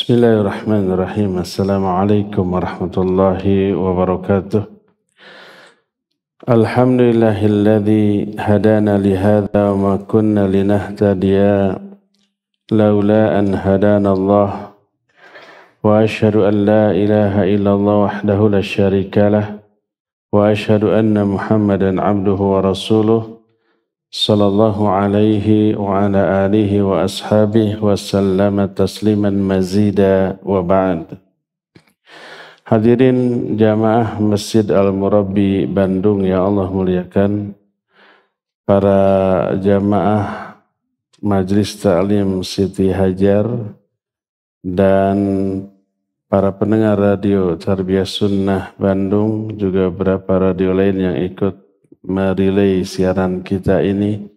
Bismillahirrahmanirrahim. Assalamualaikum warahmatullahi wabarakatuh. Alhamdulillahilladzi hadana lihadza wa ma kunna linahtadiya laula an hadana Allah. Wa asyhadu an la ilaha illallah wahdahu la syarikalah wa asyhadu anna Muhammadan abduhu wa rasuluh sallallahu alaihi wa ala alihi wa ashabihi wa sallama tasliman mazida wa ba'd. Hadirin jamaah Masjid Al-Murabbi Bandung yang Allah muliakan, para jamaah Majlis Ta'lim Siti Hajar dan para pendengar radio Tarbiyah Sunnah Bandung, juga beberapa radio lain yang ikut merilai siaran kita ini,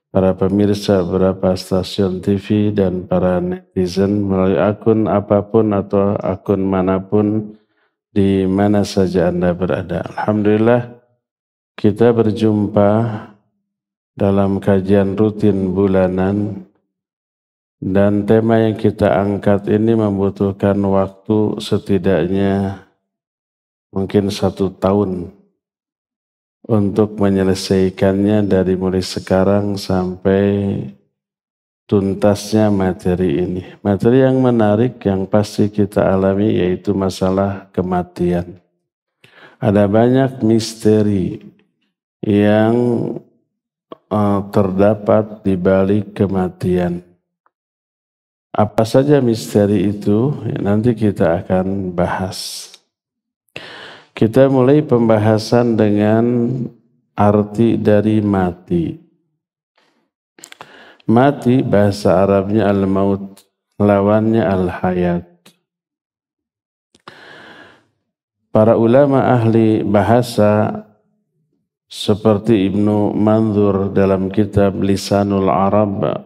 para pemirsa beberapa stasiun TV dan para netizen melalui akun apapun atau akun manapun di mana saja Anda berada. Alhamdulillah kita berjumpa dalam kajian rutin bulanan, dan tema yang kita angkat ini membutuhkan waktu setidaknya mungkin 1 tahun untuk menyelesaikannya, dari mulai sekarang sampai tuntasnya materi ini. Materi yang menarik yang pasti kita alami yaitu masalah kematian. Ada banyak misteri yang terdapat di balik kematian. Apa saja misteri itu? Nanti kita akan bahas. Kita mulai pembahasan dengan arti dari mati. Mati bahasa Arabnya al-maut, lawannya al-hayat. Para ulama ahli bahasa seperti Ibnu Manzur dalam kitab Lisanul Arab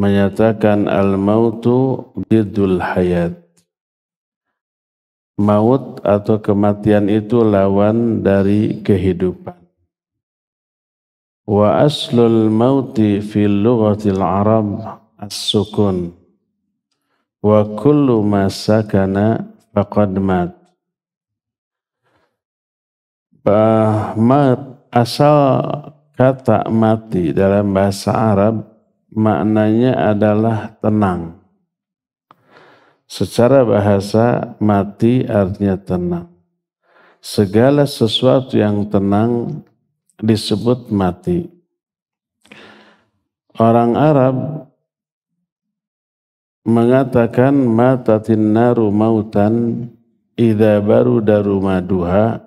menyatakan al-mautu diddul hayat. Maut atau kematian itu lawan dari kehidupan. Wa aslul mauti fil lughatil Arab as-sukun. Wa kullu ma sakana faqad mat. Asal kata mati dalam bahasa Arab maknanya adalah tenang. Secara bahasa, mati artinya tenang. Segala sesuatu yang tenang disebut mati. Orang Arab mengatakan matatin naru mautan idza baruda rumaduha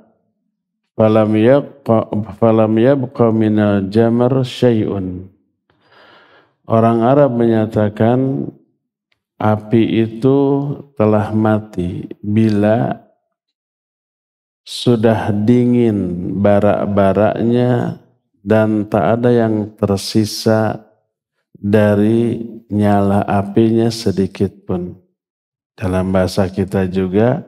falam yabqa minal jamar syai'un. Orang Arab menyatakan api itu telah mati bila sudah dingin bara-baranya dan tak ada yang tersisa dari nyala apinya sedikit pun. Dalam bahasa kita juga,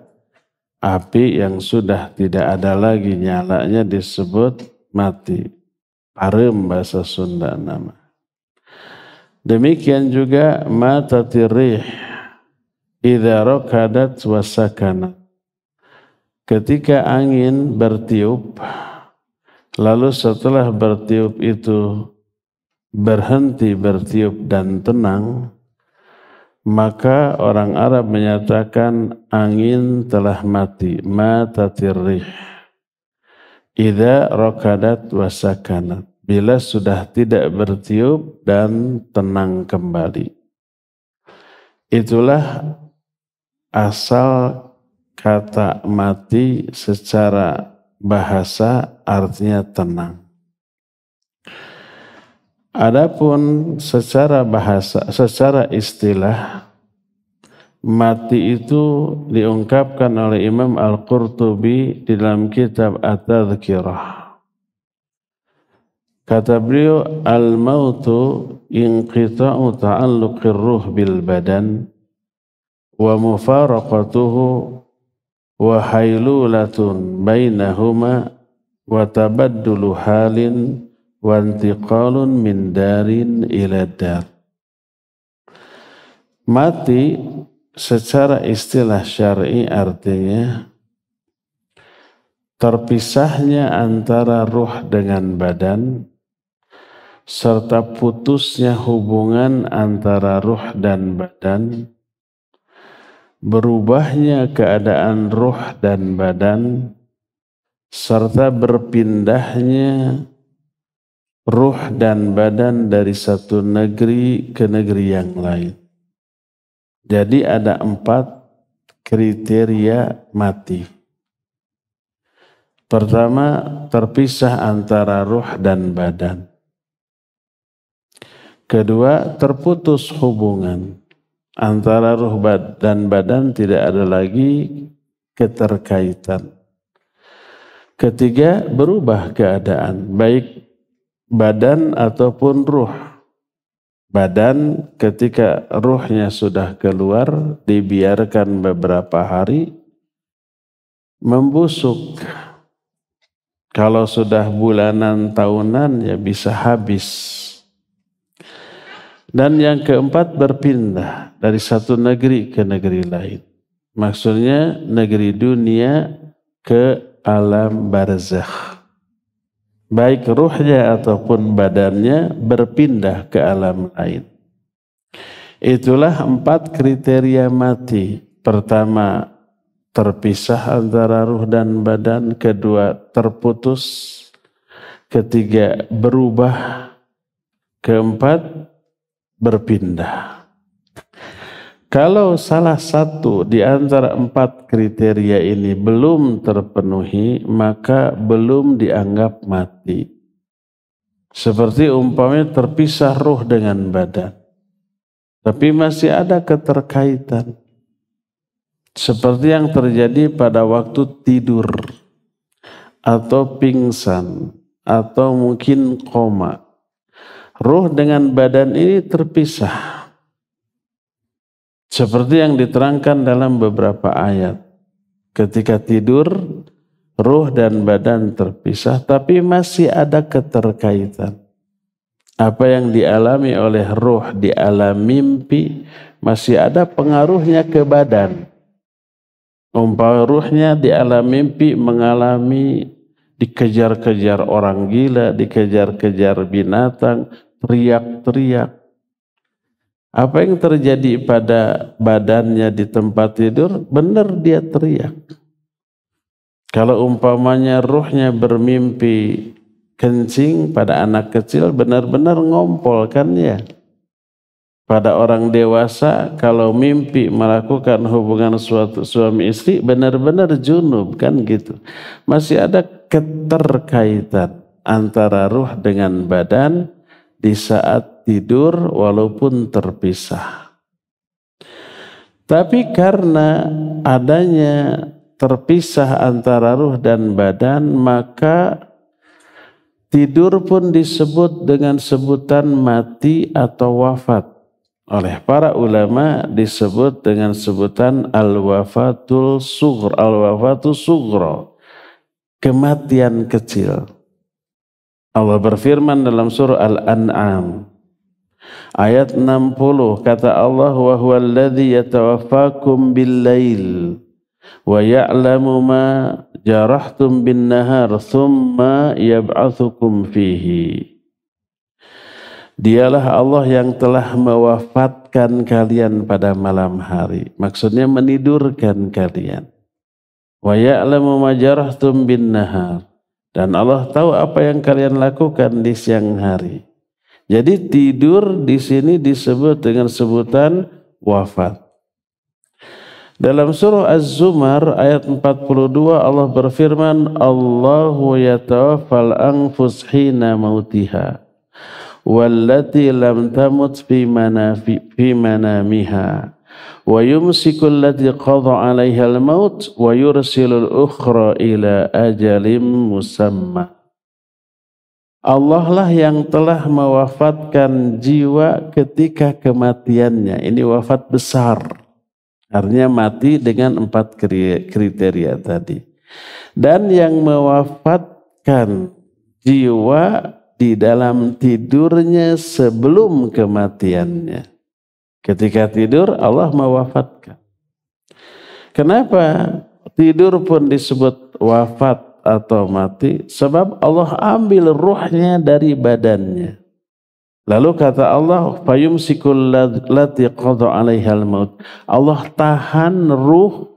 api yang sudah tidak ada lagi nyalanya disebut mati. Parem bahasa Sunda nama. Demikian juga matatir rih idza rakadat wa sakanat. Ketika angin bertiup, lalu setelah bertiup itu berhenti bertiup dan tenang, maka orang Arab menyatakan angin telah mati. Matatir rih idza rakadat wa sakanat. Bila sudah tidak bertiup dan tenang kembali. Itulah asal kata mati secara bahasa artinya tenang. Adapun secara bahasa, secara istilah, mati itu diungkapkan oleh Imam Al-Qurtubi di dalam kitab At-Tadhkirah. Kata beliau, al-mautu inqita'u ta'alluqir ruh bil badan wa mufaraqatuhu wa haylulatun bainahuma wa tabaddulu halin wa intiqalun min darin ila dar. Mati secara istilah syar'i artinya terpisahnya antara ruh dengan badan serta putusnya hubungan antara ruh dan badan, berubahnya keadaan ruh dan badan, serta berpindahnya ruh dan badan dari satu negeri ke negeri yang lain. Jadi ada 4 kriteria mati. Pertama, terpisah antara ruh dan badan. Kedua, terputus hubungan antara ruh dan badan, tidak ada lagi keterkaitan. Ketiga, berubah keadaan, baik badan ataupun ruh. Badan ketika ruhnya sudah keluar, dibiarkan beberapa hari, membusuk. Kalau sudah bulanan, tahunan, ya bisa habis. Dan yang keempat, berpindah dari satu negeri ke negeri lain. Maksudnya negeri dunia ke alam barzakh. Baik ruhnya ataupun badannya berpindah ke alam lain. Itulah 4 kriteria mati. Pertama, terpisah antara ruh dan badan. Kedua, terputus. Ketiga, berubah. Keempat, berpindah. Kalau salah satu di antara 4 kriteria ini belum terpenuhi, maka belum dianggap mati. Seperti umpamanya terpisah ruh dengan badan, tapi masih ada keterkaitan. Seperti yang terjadi pada waktu tidur, atau pingsan, atau mungkin koma. Ruh dengan badan ini terpisah. Seperti yang diterangkan dalam beberapa ayat. Ketika tidur, ruh dan badan terpisah, tapi masih ada keterkaitan. Apa yang dialami oleh ruh di alam mimpi, masih ada pengaruhnya ke badan. Umpama ruhnya di alam mimpi mengalami dikejar-kejar orang gila, dikejar-kejar binatang, teriak-teriak. Apa yang terjadi pada badannya di tempat tidur, benar dia teriak. Kalau umpamanya ruhnya bermimpi kencing pada anak kecil, benar-benar ngompol kan ya. Pada orang dewasa, kalau mimpi melakukan hubungan suatu suami istri, benar-benar junub kan gitu. Masih ada keterkaitan antara ruh dengan badan di saat tidur walaupun terpisah. Tapi karena adanya terpisah antara ruh dan badan, maka tidur pun disebut dengan sebutan mati atau wafat. Oleh para ulama disebut dengan sebutan al-wafatul sughra, al-wafatul sughra, kematian kecil. Allah berfirman dalam surah Al-An'am ayat 60, kata Allah, wa huwallazi yatawaffakum bil-lail wa ya'lamu ma jarahtum bin-nahar thumma yab'atsukum fihi. Dialah Allah yang telah mewafatkan kalian pada malam hari. Maksudnya menidurkan kalian. Wa ya'lamu ma jarahtum bin-nahar. Dan Allah tahu apa yang kalian lakukan di siang hari. Jadi tidur di sini disebut dengan sebutan wafat. Dalam surah Az-Zumar ayat 42 Allah berfirman, Allahu yatawaffal anfus hina mautiha wallati lam tamut fi manamiha wa yumsikul lati qadha 'alaiha al-maut wa yursilul ukhra ila ajalim musamma. Allah lah yang telah mewafatkan jiwa ketika kematiannya. Ini wafat besar. Artinya mati dengan 4 kriteria tadi. Dan yang mewafatkan jiwa di dalam tidurnya sebelum kematiannya. Ketika tidur Allah mewafatkan. Kenapa tidur pun disebut wafat atau mati? Sebab Allah ambil ruhnya dari badannya. Lalu kata Allah, fayumsikul lati qada 'alaihal maut. Allah tahan ruh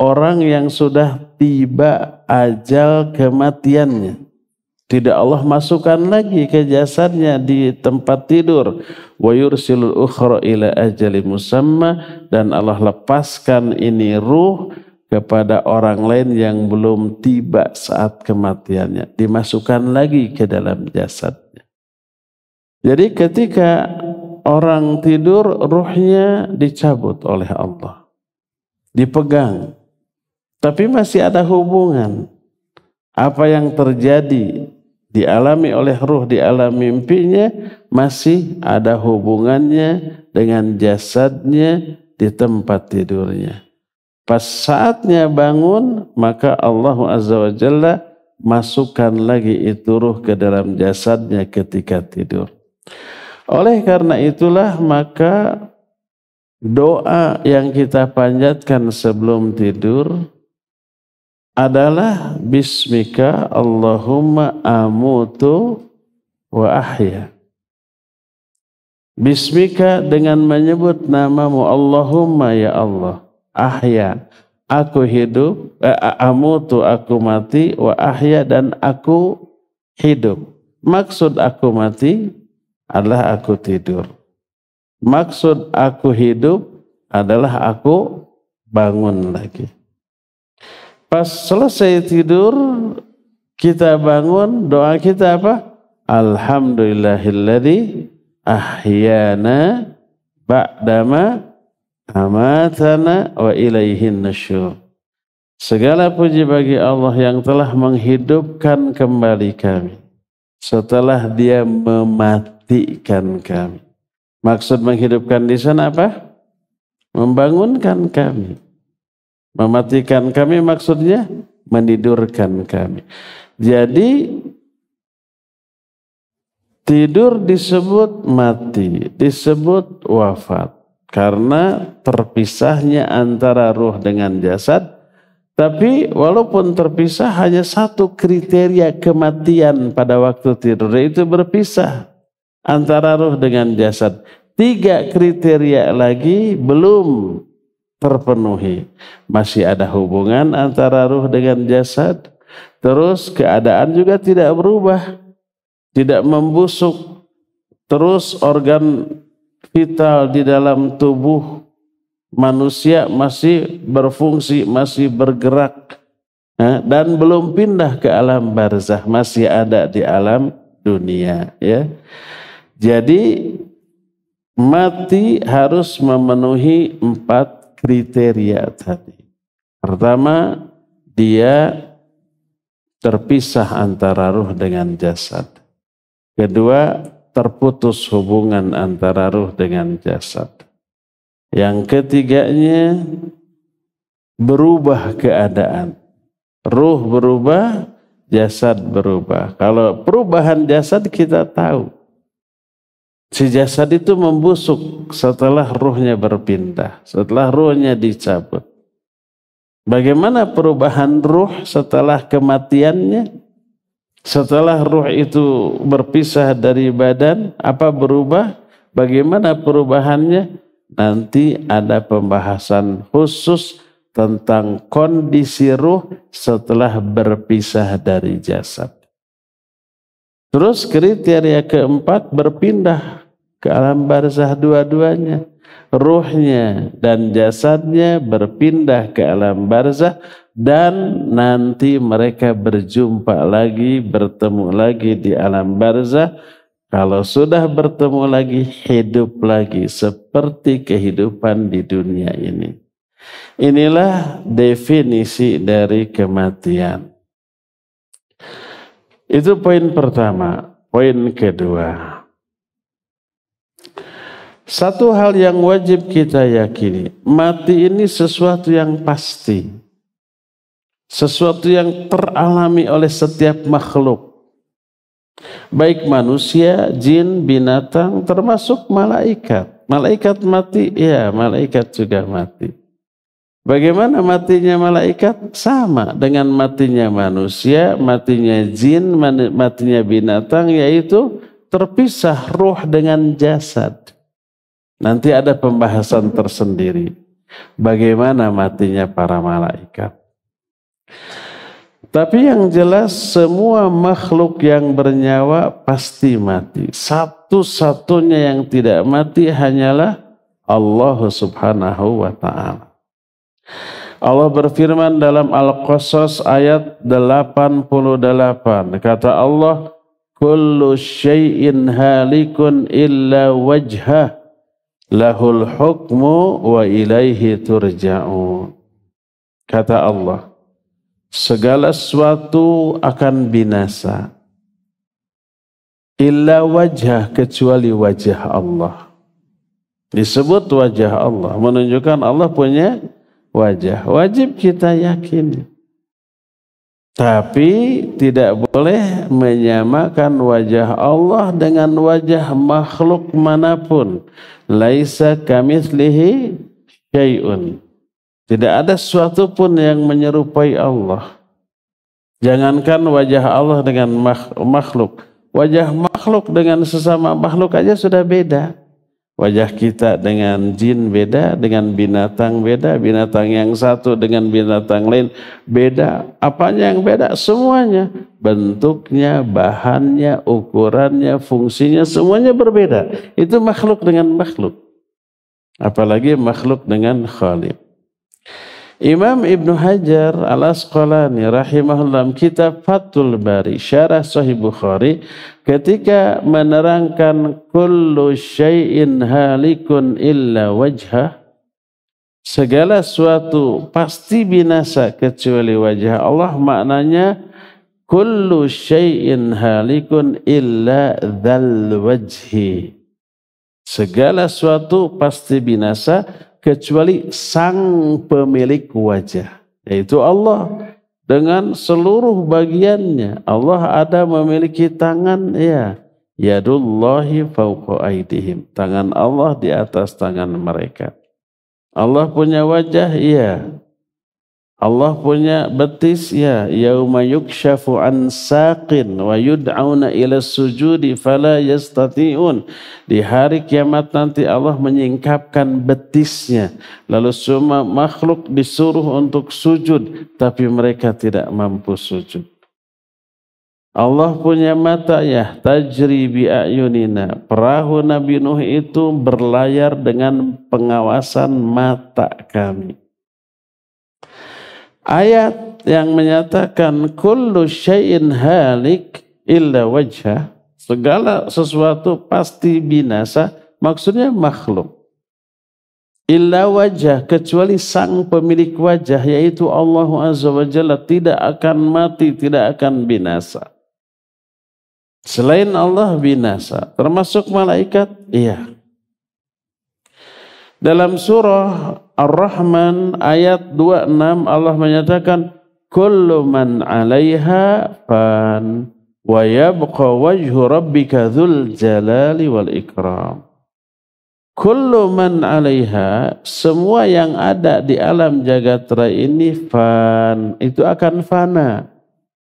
orang yang sudah tiba ajal kematiannya. Tidak Allah masukkan lagi ke jasadnya di tempat tidur. Wa yursilul ukhra ila ajali musamma, dan Allah lepaskan ini ruh kepada orang lain yang belum tiba saat kematiannya. Dimasukkan lagi ke dalam jasadnya. Jadi ketika orang tidur, ruhnya dicabut oleh Allah. Dipegang. Tapi masih ada hubungan. Apa yang terjadi dialami oleh ruh di alam mimpinya masih ada hubungannya dengan jasadnya di tempat tidurnya. Pas saatnya bangun, maka Allah Azza wa Jalla masukkan lagi itu ruh ke dalam jasadnya ketika tidur. Oleh karena itulah maka doa yang kita panjatkan sebelum tidur adalah bismika Allahumma amutu wa ahya. Bismika dengan menyebut namamu, Allahumma ya Allah, ahya aku hidup, amutu aku mati, wa ahya dan aku hidup. Maksud aku mati adalah aku tidur. Maksud aku hidup adalah aku bangun lagi. Pas selesai tidur, kita bangun, doa kita apa? Alhamdulillahilladzi ahyana ba'dama amatana wa ilaihin nusyur. Segala puji bagi Allah yang telah menghidupkan kembali kami setelah Dia mematikan kami. Maksud menghidupkan di sana apa? Membangunkan kami. Mematikan kami maksudnya menidurkan kami. Jadi tidur disebut mati, disebut wafat karena terpisahnya antara ruh dengan jasad. Tapi walaupun terpisah, hanya satu kriteria kematian pada waktu tidur, yaitu berpisah antara ruh dengan jasad. 3 kriteria lagi belum terpenuhi. Masih ada hubungan antara ruh dengan jasad. Terus keadaan juga tidak berubah, tidak membusuk. Terus organ vital di dalam tubuh manusia masih berfungsi, masih bergerak, dan belum pindah ke alam barzah, masih ada di alam dunia, ya. Jadi mati harus memenuhi 4 kriteria tadi. Pertama, dia terpisah antara ruh dengan jasad. Kedua, terputus hubungan antara ruh dengan jasad. Yang ketiganya, berubah keadaan. Ruh berubah, jasad berubah. Kalau perubahan jasad kita tahu. Si jasad itu membusuk setelah ruhnya berpindah, setelah ruhnya dicabut. Bagaimana perubahan ruh setelah kematiannya? Setelah ruh itu berpisah dari badan, apa berubah? Bagaimana perubahannya? Nanti ada pembahasan khusus tentang kondisi ruh setelah berpisah dari jasad. Terus kriteria keempat, berpindah ke alam barzah dua-duanya. Ruhnya dan jasadnya berpindah ke alam barzah dan nanti mereka berjumpa lagi, bertemu lagi di alam barzah. Kalau sudah bertemu lagi, hidup lagi seperti kehidupan di dunia ini. Inilah definisi dari kematian. Itu poin pertama. Poin kedua, satu hal yang wajib kita yakini, mati ini sesuatu yang pasti, sesuatu yang teralami oleh setiap makhluk, baik manusia, jin, binatang, termasuk malaikat. Malaikat mati, ya malaikat juga mati. Bagaimana matinya malaikat? Sama dengan matinya manusia, matinya jin, matinya binatang, yaitu terpisah ruh dengan jasad. Nanti ada pembahasan tersendiri. Bagaimana matinya para malaikat. Tapi yang jelas semua makhluk yang bernyawa pasti mati. Satu-satunya yang tidak mati hanyalah Allah Subhanahu wa ta'ala. Allah berfirman dalam Al-Qasas ayat 88. Kata Allah, kullu syai'in halikun illa wajhah lahul hukmu wa ilaihi turja'un. Kata Allah, segala sesuatu akan binasa illa wajah, kecuali wajah Allah. Disebut wajah Allah menunjukkan Allah punya wajah. Wajib kita yakini. Tapi tidak boleh menyamakan wajah Allah dengan wajah makhluk manapun. Laisa kamitslihi syai'un. Tidak ada sesuatu pun yang menyerupai Allah. Jangankan wajah Allah dengan makhluk. Wajah makhluk dengan sesama makhluk aja sudah beda. Wajah kita dengan jin beda, dengan binatang beda, binatang yang satu dengan binatang lain beda. Apanya yang beda? Semuanya. Bentuknya, bahannya, ukurannya, fungsinya, semuanya berbeda. Itu makhluk dengan makhluk. Apalagi makhluk dengan Khaliq. Imam Ibnu Hajar Al-Asqalani rahimahullah kitab Fathul Bari Syarah Sahih Bukhari ketika menerangkan kullu syai'in halikun illa wajhah, segala sesuatu pasti binasa kecuali wajah Allah, maknanya kullu syai'in halikun illa dzal wajhi, segala sesuatu pasti binasa kecuali sang pemilik wajah, yaitu Allah dengan seluruh bagiannya. Allah ada memiliki tangan, ya, yadullahi fawqa aydihim, tangan Allah di atas tangan mereka. Allah punya wajah, ya. Allah punya betis, ya. Yauma yukshafu an saqin wa yud'auna ila sujudi fala yastati'un. Di hari kiamat nanti Allah menyingkapkan betisnya, lalu semua makhluk disuruh untuk sujud, tapi mereka tidak mampu sujud. Allah punya mata, ya, tajri bi ayunina. Perahu Nabi Nuh itu berlayar dengan pengawasan mata kami. Ayat yang menyatakan kullu syai'in halik illa wajhah, segala sesuatu pasti binasa, maksudnya makhluk. Illa wajah, kecuali sang pemilik wajah, yaitu Allah Azza wa Jalla, tidak akan mati, tidak akan binasa. Selain Allah binasa, termasuk malaikat, iya. Dalam surah Ar-Rahman ayat 26 Allah menyatakan kullu man 'alaiha fan wa yabqa wajhu rabbika dzul jalali wal ikram. Kullu man 'alaiha, semua yang ada di alam jagat raya ini fan, itu akan fana,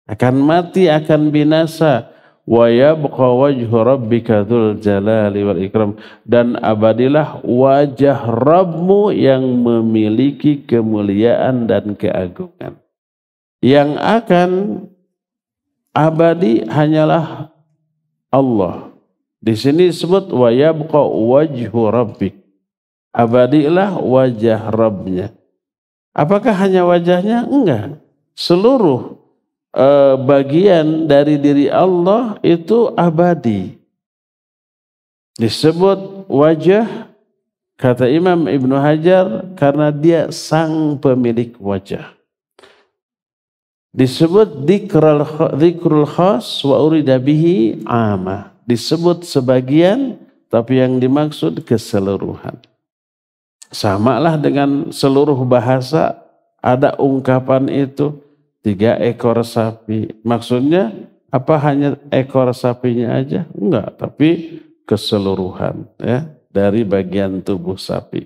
akan mati, akan binasa. Wa yabqa wajhu rabbika dzul jalali wal ikram, dan abadilah wajah Rabbmu yang memiliki kemuliaan dan keagungan. Yang akan abadi hanyalah Allah. Di sini disebut wa yabqa wajhu rabbik, abadilah wajah Rabbnya. Apakah hanya wajahnya? Enggak. Seluruh bagian dari diri Allah itu abadi. Disebut wajah, kata Imam Ibnu Hajar, karena dia sang pemilik wajah. Disebut dzikrul khas wa urida bihi amah. Disebut sebagian, tapi yang dimaksud keseluruhan. Samalah dengan seluruh bahasa, ada ungkapan itu 3 ekor sapi. Maksudnya apa, hanya ekor sapinya aja? Enggak, tapi keseluruhan, ya, dari bagian tubuh sapi.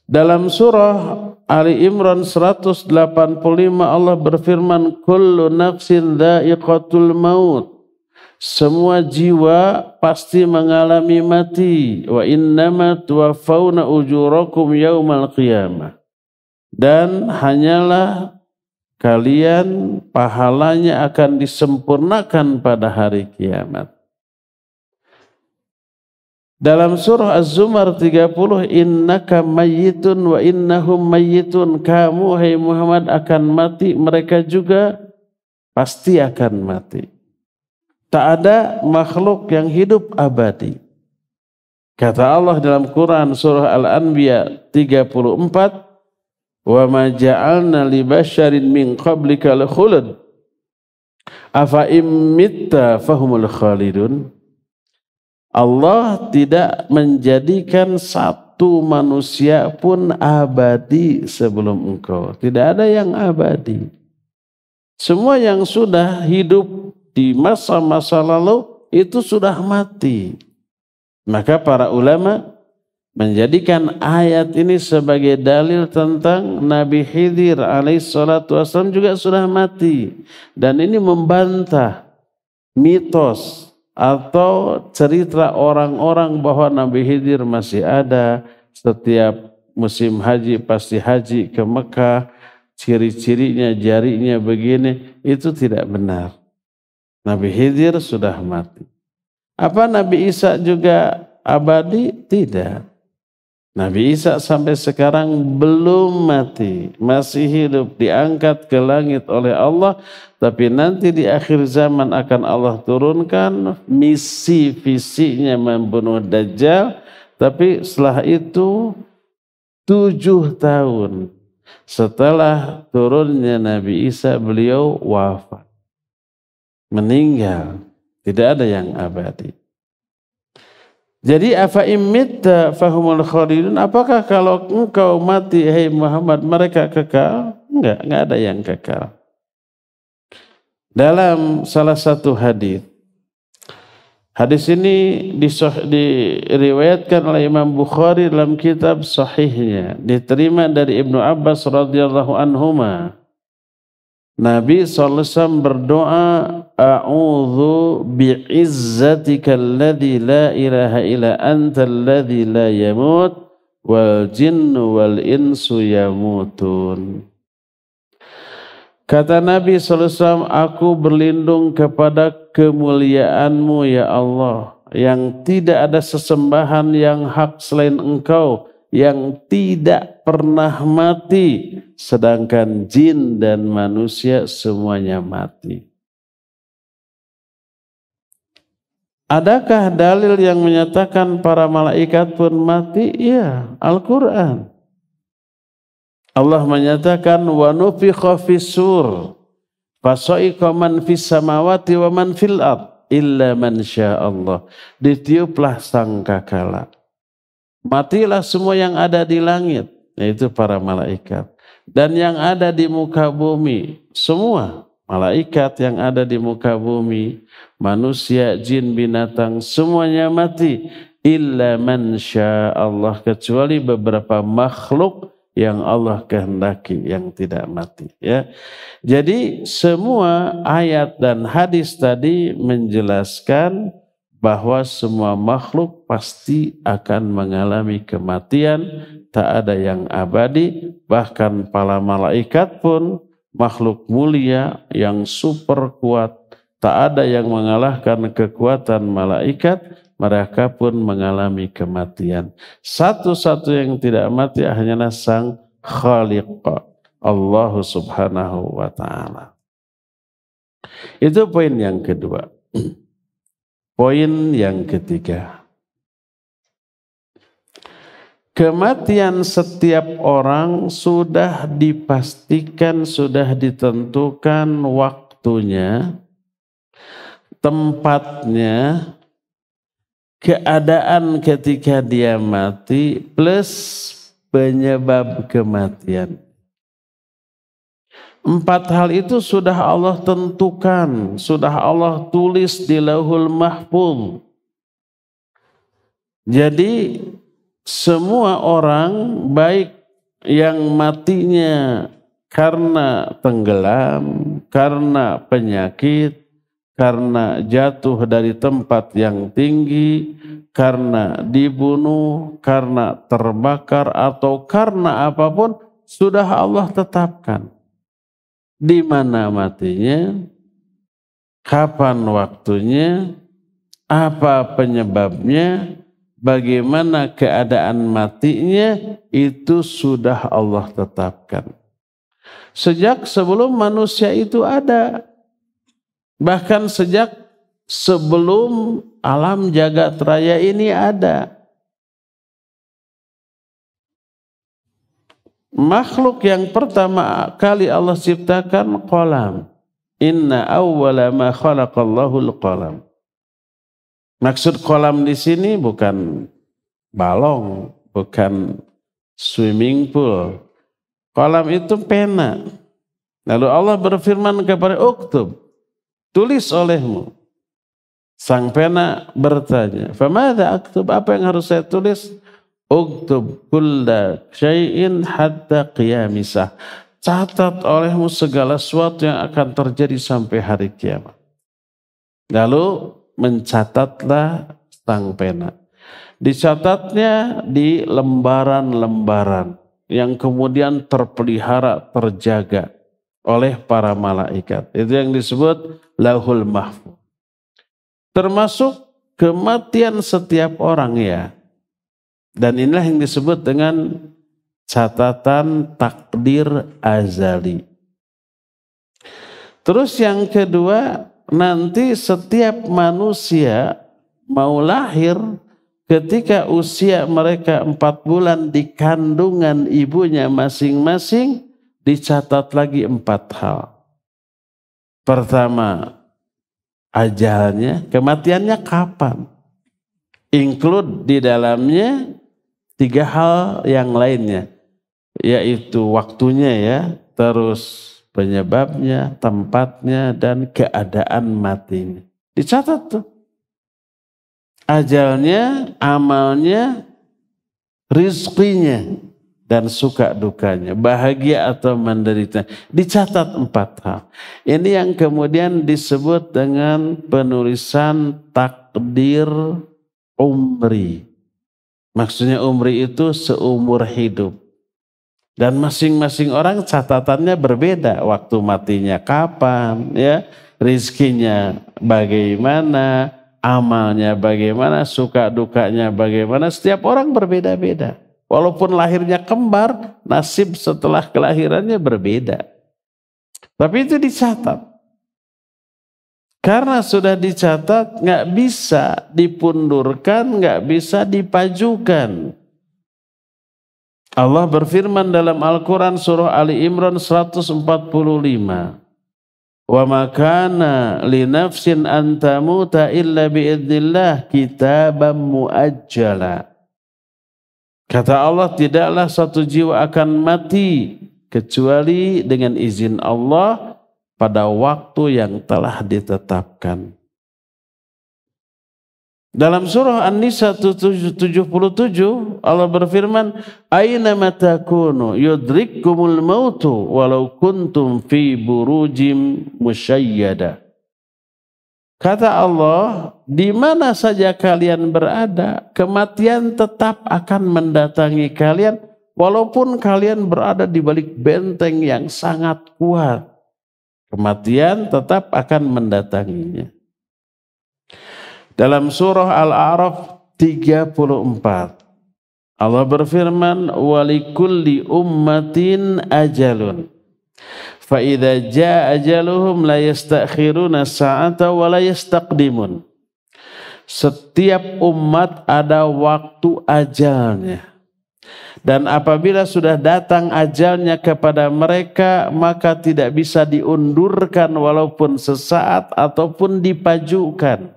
Dalam surah Ali Imran 185 Allah berfirman, kullu nafsin dha'iqatul maut. Semua jiwa pasti mengalami mati. Wa innama tuwaffawna ujurakum yaumal qiyamah. Dan hanyalah kalian pahalanya akan disempurnakan pada hari kiamat. Dalam surah Az-Zumar 30, innaka mayyitun wa innahum mayyitun. Kamu, hai Muhammad, akan mati, mereka juga pasti akan mati. Tak ada makhluk yang hidup abadi. Kata Allah dalam Quran surah Al-Anbiya 34, wa ma ja'alna li basyarin min qablika al-khulud afa immitta fahumul khalidun. Allah tidak menjadikan satu manusia pun abadi sebelum engkau. Tidak ada yang abadi. Semua yang sudah hidup di masa-masa lalu itu sudah mati. Maka para ulama menjadikan ayat ini sebagai dalil tentang Nabi Khidir alaihissalatu wassalam juga sudah mati. Dan ini membantah mitos atau cerita orang-orang bahwa Nabi Khidir masih ada, setiap musim haji pasti haji ke Mekah, ciri-cirinya jarinya begini, itu tidak benar. Nabi Khidir sudah mati. Apa Nabi Isa juga abadi? Tidak. Nabi Isa sampai sekarang belum mati, masih hidup, diangkat ke langit oleh Allah, tapi nanti di akhir zaman akan Allah turunkan misi visinya membunuh Dajjal, tapi setelah itu 7 tahun setelah turunnya Nabi Isa beliau wafat, meninggal, tidak ada yang abadi. Jadi afa immitta fahumul khalidun, apakah kalau engkau mati hai Muhammad mereka kekal? Enggak ada yang kekal. Dalam salah satu hadis ini diriwayatkan oleh Imam Bukhari dalam kitab sahihnya, diterima dari Ibnu Abbas radhiyallahu anhuma. Nabi SAW berdoa, a'udzu bi'izzatika alladzi la ilaha illa anta alladzi la yamut wal jinnu wal insu yamutun. Kata Nabi SAW, aku berlindung kepada kemuliaanmu ya Allah, yang tidak ada sesembahan yang hak selain engkau, yang tidak pernah mati, sedangkan jin dan manusia semuanya mati. Adakah dalil yang menyatakan para malaikat pun mati? Iya, Al-Quran. Allah menyatakan wa nufikha fis-sur fasa'iqa man fis samawati wa man fil ard illa man sya'allah. Ditiuplah sangkakala, matilah semua yang ada di langit, yaitu para malaikat, dan yang ada di muka bumi, semua malaikat yang ada di muka bumi, manusia, jin, binatang, semuanya mati. Illa man sya'allah, kecuali beberapa makhluk yang Allah kehendaki yang tidak mati. Ya, jadi semua ayat dan hadis tadi menjelaskan bahwa semua makhluk pasti akan mengalami kematian, tak ada yang abadi, bahkan para malaikat pun makhluk mulia yang super kuat, tak ada yang mengalahkan kekuatan malaikat, mereka pun mengalami kematian. Satu-satu yang tidak mati hanyalah Sang Khaliq, Allah Subhanahu wa ta'ala. Itu poin yang kedua. Poin yang ketiga, kematian setiap orang sudah dipastikan, sudah ditentukan waktunya, tempatnya, keadaan ketika dia mati, plus penyebab kematian. 4 hal itu sudah Allah tentukan, sudah Allah tulis di Lauhul Mahfuz. Jadi semua orang baik yang matinya karena tenggelam, karena penyakit, karena jatuh dari tempat yang tinggi, karena dibunuh, karena terbakar, atau karena apapun, sudah Allah tetapkan. Di mana matinya, kapan waktunya, apa penyebabnya, bagaimana keadaan matinya, itu sudah Allah tetapkan. Sejak sebelum manusia itu ada. Bahkan sejak sebelum alam jagat raya ini ada. Makhluk yang pertama kali Allah ciptakan qalam. Inna awwala ma khalaqallahu al-qalam. Maksud qalam di sini bukan balong, bukan swimming pool. Qalam itu pena. Lalu Allah berfirman kepada uktub, tulis olehmu. Sang pena bertanya, famadha aktub, apa yang harus saya tulis? Uktub kulla syai'in hatta qiyamisah. Catat olehmu segala sesuatu yang akan terjadi sampai hari kiamat. Lalu mencatatlah sang pena. Dicatatnya di lembaran-lembaran yang kemudian terpelihara, terjaga oleh para malaikat. Itu yang disebut Lauhul Mahfuz. Termasuk kematian setiap orang ya. Dan inilah yang disebut dengan catatan takdir azali. Terus yang kedua, nanti setiap manusia mau lahir, ketika usia mereka 4 bulan di kandungan ibunya masing-masing, dicatat lagi 4 hal. Pertama, ajalnya, kematiannya kapan? Include di dalamnya 3 hal yang lainnya, yaitu waktunya ya, terus penyebabnya, tempatnya, dan keadaan matinya. Dicatat tuh. Ajalnya, amalnya, rizkinya, dan suka dukanya, bahagia atau menderita. Dicatat 4 hal. Ini yang kemudian disebut dengan penulisan takdir umri. Maksudnya umri itu seumur hidup. Dan masing-masing orang catatannya berbeda. Waktu matinya kapan, ya, rizkinya bagaimana, amalnya bagaimana, suka dukanya bagaimana. Setiap orang berbeda-beda. Walaupun lahirnya kembar, nasib setelah kelahirannya berbeda. Tapi itu dicatat. Karena sudah dicatat, nggak bisa dipundurkan, nggak bisa dipajukan. Allah berfirman dalam Al-Quran surah Ali Imran 145. Wa ma kana li nafsin an tamuta illa biidznillah kitaban muajjala. Kata Allah, tidaklah satu jiwa akan mati kecuali dengan izin Allah pada waktu yang telah ditetapkan. Dalam surah An-Nisa 77 Allah berfirman, aina matakunu yudrikkumul mautu walau kuntum fi burujim musyayyada. Kata Allah, di mana saja kalian berada, kematian tetap akan mendatangi kalian walaupun kalian berada di balik benteng yang sangat kuat. Kematian tetap akan mendatanginya. Dalam surah Al-A'raf 34 Allah berfirman, walikulli ummatin ajalun fa idza jaa ajaluhum la yastakhiruna sa'ata wa la yastaqdimun. Setiap umat ada waktu ajalnya. Dan apabila sudah datang ajalnya kepada mereka, maka tidak bisa diundurkan walaupun sesaat ataupun dipajukan.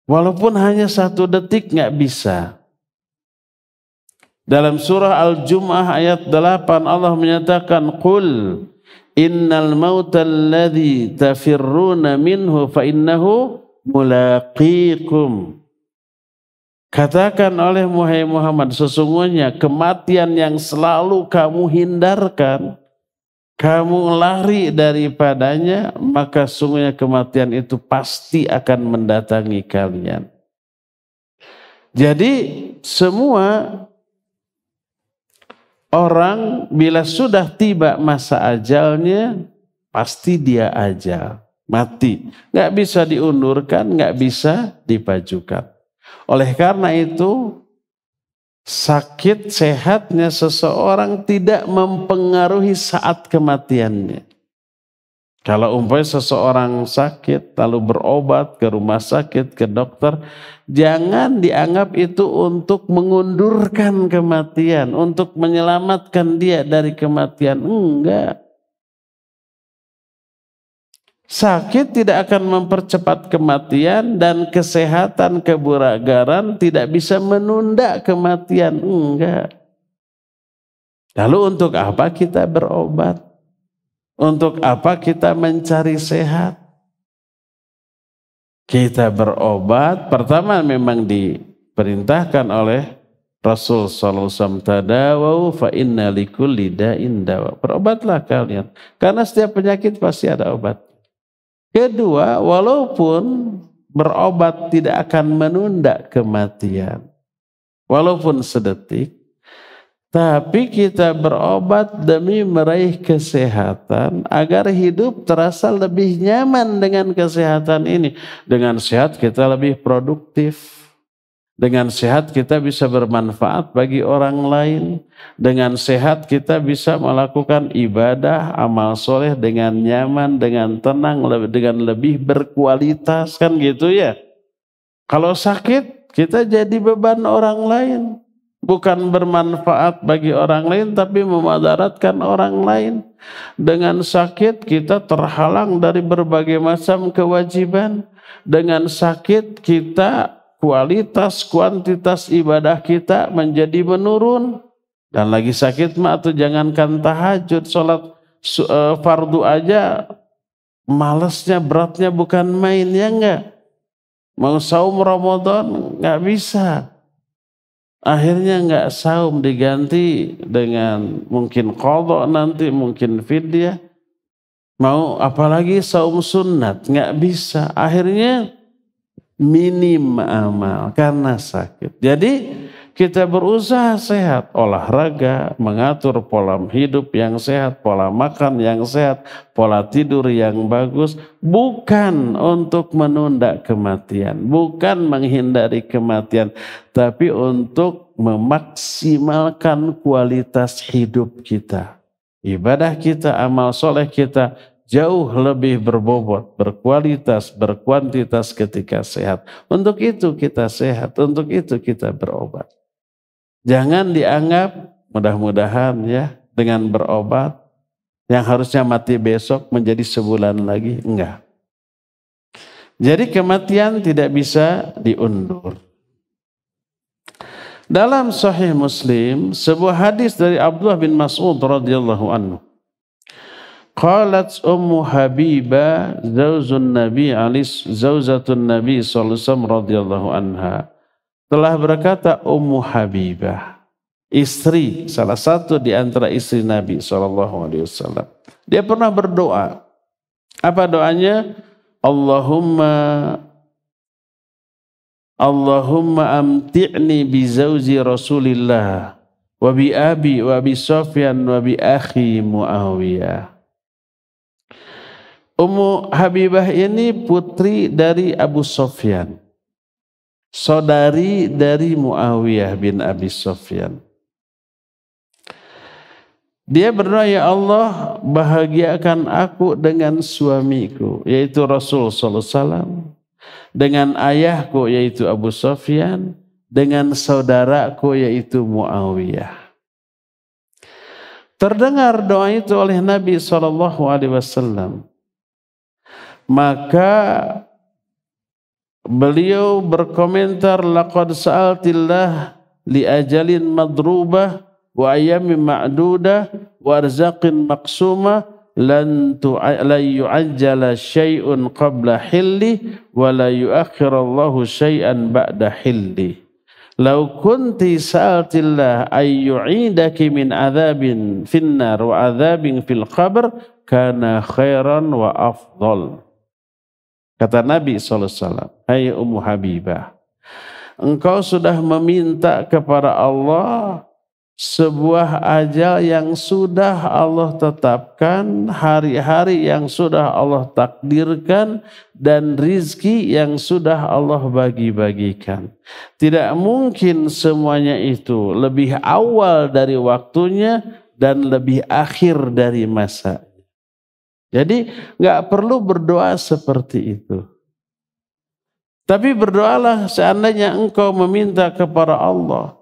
Walaupun hanya 1 detik nggak bisa. Dalam surah Al-Jum'ah ayat 8 Allah menyatakan, qul innal mautal ladzi tafirruna minhu fa innahu mulaqikum. Katakan oleh Muhammad, sesungguhnya kematian yang selalu kamu hindarkan, kamu lari daripadanya, maka sungguhnya kematian itu pasti akan mendatangi kalian. Jadi semua orang bila sudah tiba masa ajalnya, pasti dia ajal, mati. Nggak bisa diundurkan, nggak bisa dipajukan. Oleh karena itu, sakit sehatnya seseorang tidak mempengaruhi saat kematiannya. Kalau umpamanya seseorang sakit lalu berobat ke rumah sakit, ke dokter, jangan dianggap itu untuk mengundurkan kematian, untuk menyelamatkan dia dari kematian. Enggak. Sakit tidak akan mempercepat kematian dan kesehatan, kebugaran tidak bisa menunda kematian. Enggak. Lalu untuk apa kita berobat? Untuk apa kita mencari sehat? Kita berobat, pertama memang diperintahkan oleh Rasul sallallahu alaihi wasallam, tadawau fa inna likulli da'in dawa. Berobatlah kalian, karena setiap penyakit pasti ada obat. Kedua, walaupun berobat tidak akan menunda kematian, walaupun sedetik, tapi kita berobat demi meraih kesehatan agar hidup terasa lebih nyaman dengan kesehatan ini. Dengan sehat kita lebih produktif. Dengan sehat kita bisa bermanfaat bagi orang lain. Dengan sehat kita bisa melakukan ibadah, amal soleh dengan nyaman, dengan tenang, dengan lebih berkualitas, kan gitu ya. Kalau sakit kita jadi beban orang lain. Bukan bermanfaat bagi orang lain tapi memadaratkan orang lain. Dengan sakit kita terhalang dari berbagai macam kewajiban. Dengan sakit kita kualitas, kuantitas ibadah kita menjadi menurun. Dan lagi sakit mah atau jangankan tahajud, sholat fardu aja malesnya, beratnya bukan main, ya enggak? Mau saum Ramadan enggak bisa. Akhirnya enggak saum, diganti dengan mungkin qadha nanti, mungkin fidyah. Mau apalagi saum sunat, enggak bisa. Akhirnya minim amal karena sakit. Jadi kita berusaha sehat, olahraga, mengatur pola hidup yang sehat, pola makan yang sehat, pola tidur yang bagus, bukan untuk menunda kematian, bukan menghindari kematian, tapi untuk memaksimalkan kualitas hidup kita. Ibadah kita, amal soleh kita jauh lebih berbobot, berkualitas, berkuantitas ketika sehat. Untuk itu kita sehat, untuk itu kita berobat. Jangan dianggap mudah-mudahan ya dengan berobat yang harusnya mati besok menjadi sebulan lagi. Enggak. Jadi kematian tidak bisa diundur. Dalam Sahih Muslim sebuah hadis dari Abdullah bin Mas'ud radhiyallahu anhu. Qalat Ummu Habibah zauzatun Nabi sallallahu alaihi wasallam radhiyallahu anha. Telah berkata Ummu Habibah, istri, salah satu di antara istri Nabi SAW. Dia pernah berdoa. Apa doanya? Allahumma amti'ni bi zawji Rasulillah wa bi abi wa bi Sufyan wa bi akhi Muawiyah. Ummu Habibah ini putri dari Abu Sufyan, saudari dari Muawiyah bin Abi Sufyan. Dia berdoa, ya Allah, bahagiakan aku dengan suamiku, yaitu Rasul sallallahu alaihi wasallam, dengan ayahku, yaitu Abu Sufyan, dengan saudaraku, yaitu Muawiyah. Terdengar doa itu oleh Nabi sallallahu alaihi wasallam. Maka beliau berkomentar, laqad sa'altillah li ajalin madrubah wa ayyamin ma'dudah wa arzaqin maqsumah lan yu'ajjala syai'un qabla hilli wa la yuakhirallahu syai'an ba'da hilli. Lau kunti sa'atillah ayyu'idaki min adzabin finnar wa adzabin fil qabr kana khairan wa afdal. Kata Nabi SAW, hai Ummu Habibah, engkau sudah meminta kepada Allah sebuah ajal yang sudah Allah tetapkan, hari-hari yang sudah Allah takdirkan, dan rizki yang sudah Allah bagi-bagikan. Tidak mungkin semuanya itu lebih awal dari waktunya dan lebih akhir dari masa. Jadi gak perlu berdoa seperti itu. Tapi berdoalah seandainya engkau meminta kepada Allah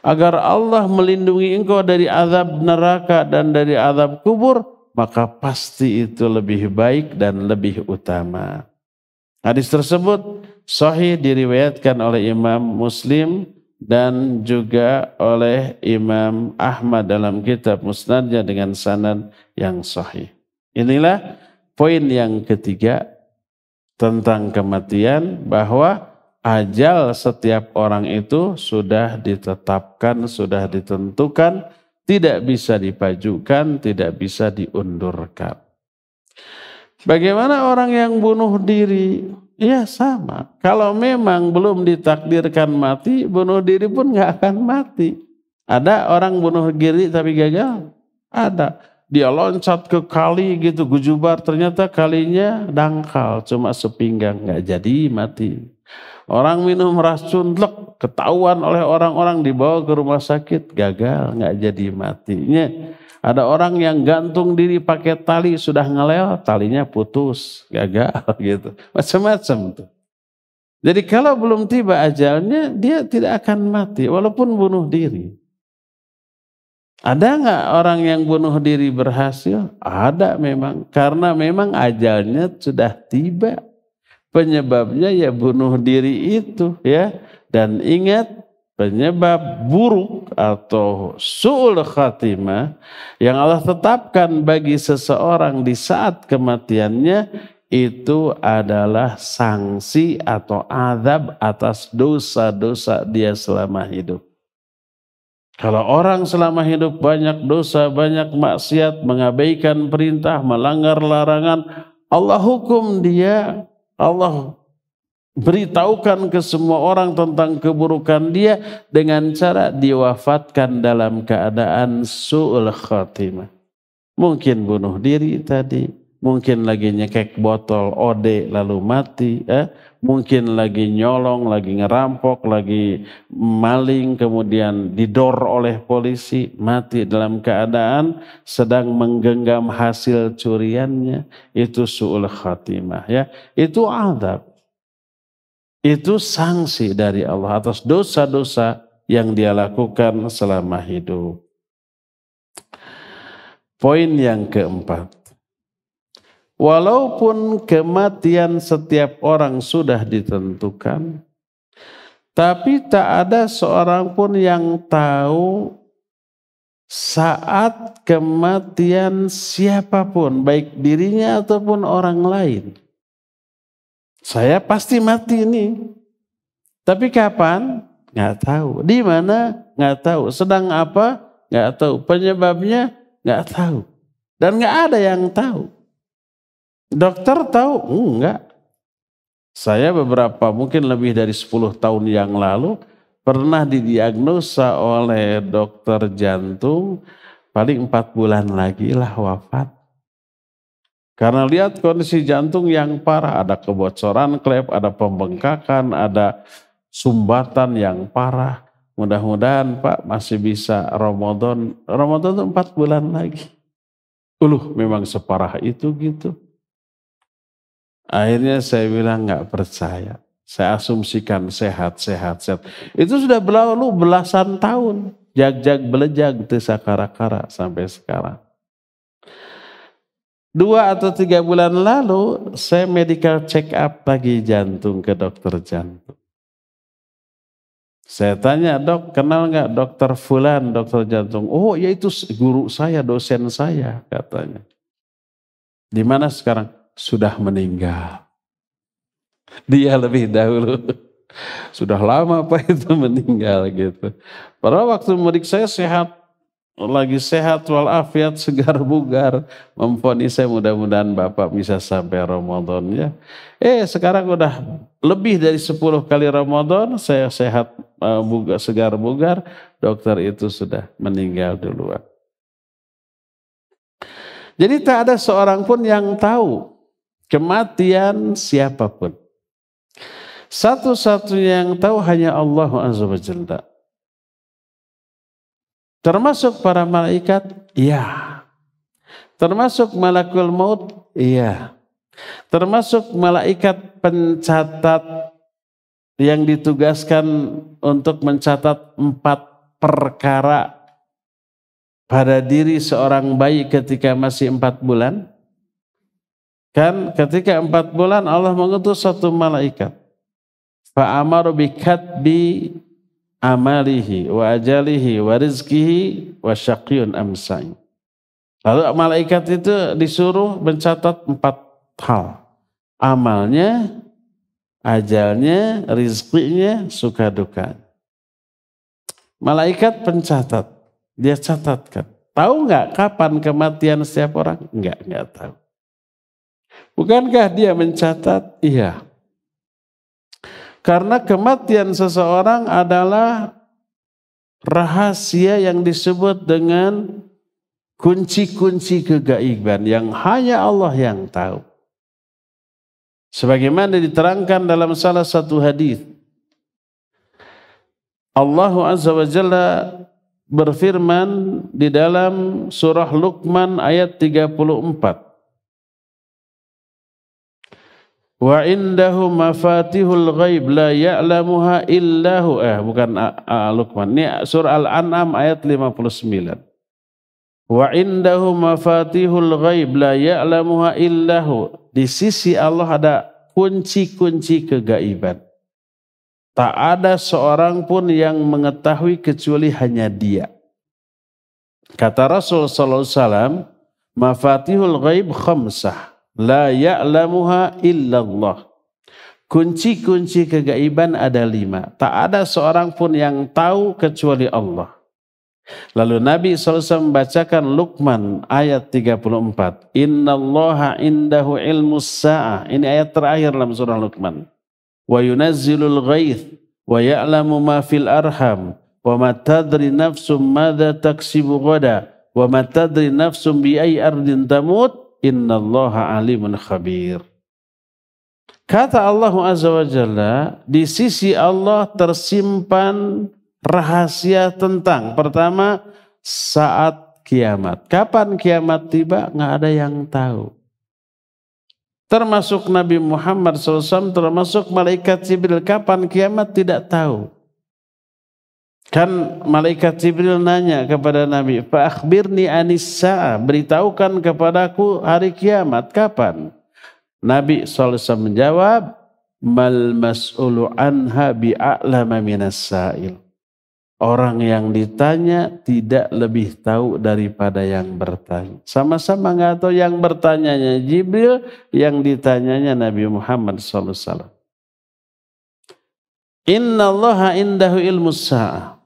agar Allah melindungi engkau dari azab neraka dan dari azab kubur, maka pasti itu lebih baik dan lebih utama. Hadis tersebut sahih diriwayatkan oleh Imam Muslim dan juga oleh Imam Ahmad dalam kitab Musnadnya dengan sanad yang sahih. Inilah poin yang ketiga tentang kematian, bahwa ajal setiap orang itu sudah ditetapkan, sudah ditentukan, tidak bisa dipajukan, tidak bisa diundurkan. Bagaimana orang yang bunuh diri? Ya sama. Kalau memang belum ditakdirkan mati, bunuh diri pun nggak akan mati. Ada orang bunuh diri tapi gagal? Ada. Dia loncat ke kali gitu, gujubar, ternyata kalinya dangkal, cuma sepinggang, nggak jadi mati. Orang minum racun, ketahuan oleh orang-orang, dibawa ke rumah sakit, gagal, nggak jadi matinya. Ada orang yang gantung diri pakai tali, sudah ngelel, talinya putus, gagal gitu, macam-macam tuh. Jadi kalau belum tiba ajalnya, dia tidak akan mati, walaupun bunuh diri. Ada nggak orang yang bunuh diri berhasil? Ada memang, karena memang ajalnya sudah tiba. Penyebabnya ya bunuh diri itu ya. Dan ingat, penyebab buruk atau su'ul khatimah yang Allah tetapkan bagi seseorang di saat kematiannya itu adalah sanksi atau azab atas dosa-dosa dia selama hidup. Kalau orang selama hidup banyak dosa, banyak maksiat, mengabaikan perintah, melanggar larangan, Allah hukum dia, Allah beritahukan ke semua orang tentang keburukan dia dengan cara diwafatkan dalam keadaan su'ul khatimah. Mungkin bunuh diri tadi, mungkin lagi nyekek botol OD lalu mati, mungkin lagi nyolong, lagi ngerampok, lagi maling, kemudian didor oleh polisi, mati dalam keadaan sedang menggenggam hasil curiannya. Itu su'ul khatimah ya. Itu azab. Itu sanksi dari Allah atas dosa-dosa yang dia lakukan selama hidup. Poin yang keempat. Walaupun kematian setiap orang sudah ditentukan, tapi tak ada seorang pun yang tahu saat kematian siapapun, baik dirinya ataupun orang lain. Saya pasti mati nih, tapi kapan? Nggak tahu. Di mana? Nggak tahu. Sedang apa? Nggak tahu. Penyebabnya? Nggak tahu. Dan nggak ada yang tahu. Dokter tahu? Enggak. Saya mungkin lebih dari 10 tahun yang lalu pernah didiagnosa oleh dokter jantung, paling 4 bulan lagi lah wafat. Karena lihat kondisi jantung yang parah, ada kebocoran klep, ada pembengkakan, ada sumbatan yang parah. Mudah-mudahan Pak masih bisa Ramadan itu 4 bulan lagi. Memang separah itu gitu. Akhirnya saya bilang nggak percaya. Saya asumsikan sehat. Itu sudah berlalu belasan tahun. Jag-jag belejag tisakara-kara sampai sekarang. 2 atau 3 bulan lalu saya medical check up lagi jantung ke dokter jantung. Saya tanya, dok kenal nggak dokter Fulan, dokter jantung? Oh ya itu guru saya, dosen saya katanya. Di mana sekarang? Sudah meninggal. Dia lebih dahulu Sudah lama Pak itu meninggal gitu. Padahal waktu murid saya sehat, lagi sehat walafiat, segar bugar, memvonis saya mudah-mudahan Bapak bisa sampai Ramadan ya. Sekarang udah lebih dari 10 kali Ramadan saya sehat, segar bugar, dokter itu sudah meninggal duluan. Jadi tak ada seorang pun yang tahu kematian siapapun. Satu-satunya yang tahu hanya Allah Azza wa Jalla. Termasuk para malaikat? Iya. Termasuk malakul maut? Iya. Termasuk malaikat pencatat yang ditugaskan untuk mencatat 4 perkara pada diri seorang bayi ketika masih 4 bulan. Kan ketika 4 bulan Allah mengutus satu malaikat. Fa'amaru bikatbi amalihi wa ajalihi wa rizkihi wa syaqiyyun amsa'i. Lalu malaikat itu disuruh mencatat 4 hal. Amalnya, ajalnya, rizkinya, suka duka. Malaikat pencatat, dia catatkan. Tahu nggak kapan kematian setiap orang? Enggak tahu. Bukankah dia mencatat? Iya. Karena kematian seseorang adalah rahasia yang disebut dengan kunci-kunci kegaiban yang hanya Allah yang tahu. Sebagaimana diterangkan dalam salah satu hadis, Allah Azza wa Jalla berfirman di dalam surah Luqman ayat 34. Wa indahu mafatihul ghaib la ya'lamuha illahu. Bukan Luqman. Ini surah Al-An'am ayat 59. Wa indahu mafatihul ghaib la ya'lamuha illahu. Di sisi Allah ada kunci-kunci kegaiban. Tak ada seorang pun yang mengetahui kecuali hanya Dia. Kata Rasul sallallahu alaihi wasallam, mafatihul ghaib khamsah. La ya'lamuha illallah. Kunci-kunci kegaiban ada 5. Tak ada seorang pun yang tahu kecuali Allah. Lalu Nabi SAW membacakan Luqman ayat 34. Innallaha indahu ilmus sa'ah. Ini ayat terakhir dalam surah Luqman. Wa yunazzilul ghaith. Wa ya'lamu ma fil arham. Wa ma tadri nafsum madza taksibu ghadan. Wa ma tadri nafsum bi ayyi ardin tamut. Innallaha alimun khabir. Kata Allah Azza wa Jalla, di sisi Allah tersimpan rahasia tentang, pertama, saat kiamat. Kapan kiamat tiba? Nggak ada yang tahu. Termasuk Nabi Muhammad SAW, termasuk malaikat Jibril. Kapan kiamat? Tidak tahu. Kan malaikat Jibril nanya kepada Nabi, fa akhbirni anis sa'ah, beritahukan kepadaku hari kiamat kapan? Nabi SAW menjawab, mal mas'ulu anha bi'a'lama minas sa'il. Orang yang ditanya tidak lebih tahu daripada yang bertanya. Sama-sama nggak tahu, yang bertanyanya Jibril, yang ditanyanya Nabi Muhammad SAW. Innallaha indahu ilmus sa'ah.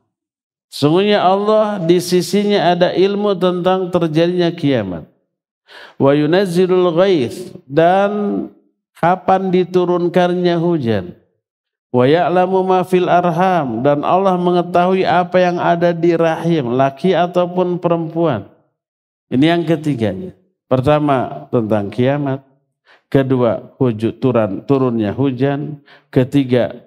Sungguhnya Allah di sisinya ada ilmu tentang terjadinya kiamat. Wa yunazzilul ghaith, dan kapan diturunkannya hujan. Wa ya'lamu ma fil arham, dan Allah mengetahui apa yang ada di rahim, laki ataupun perempuan. Ini yang ketiganya. Pertama tentang kiamat. Kedua turunnya hujan. Ketiga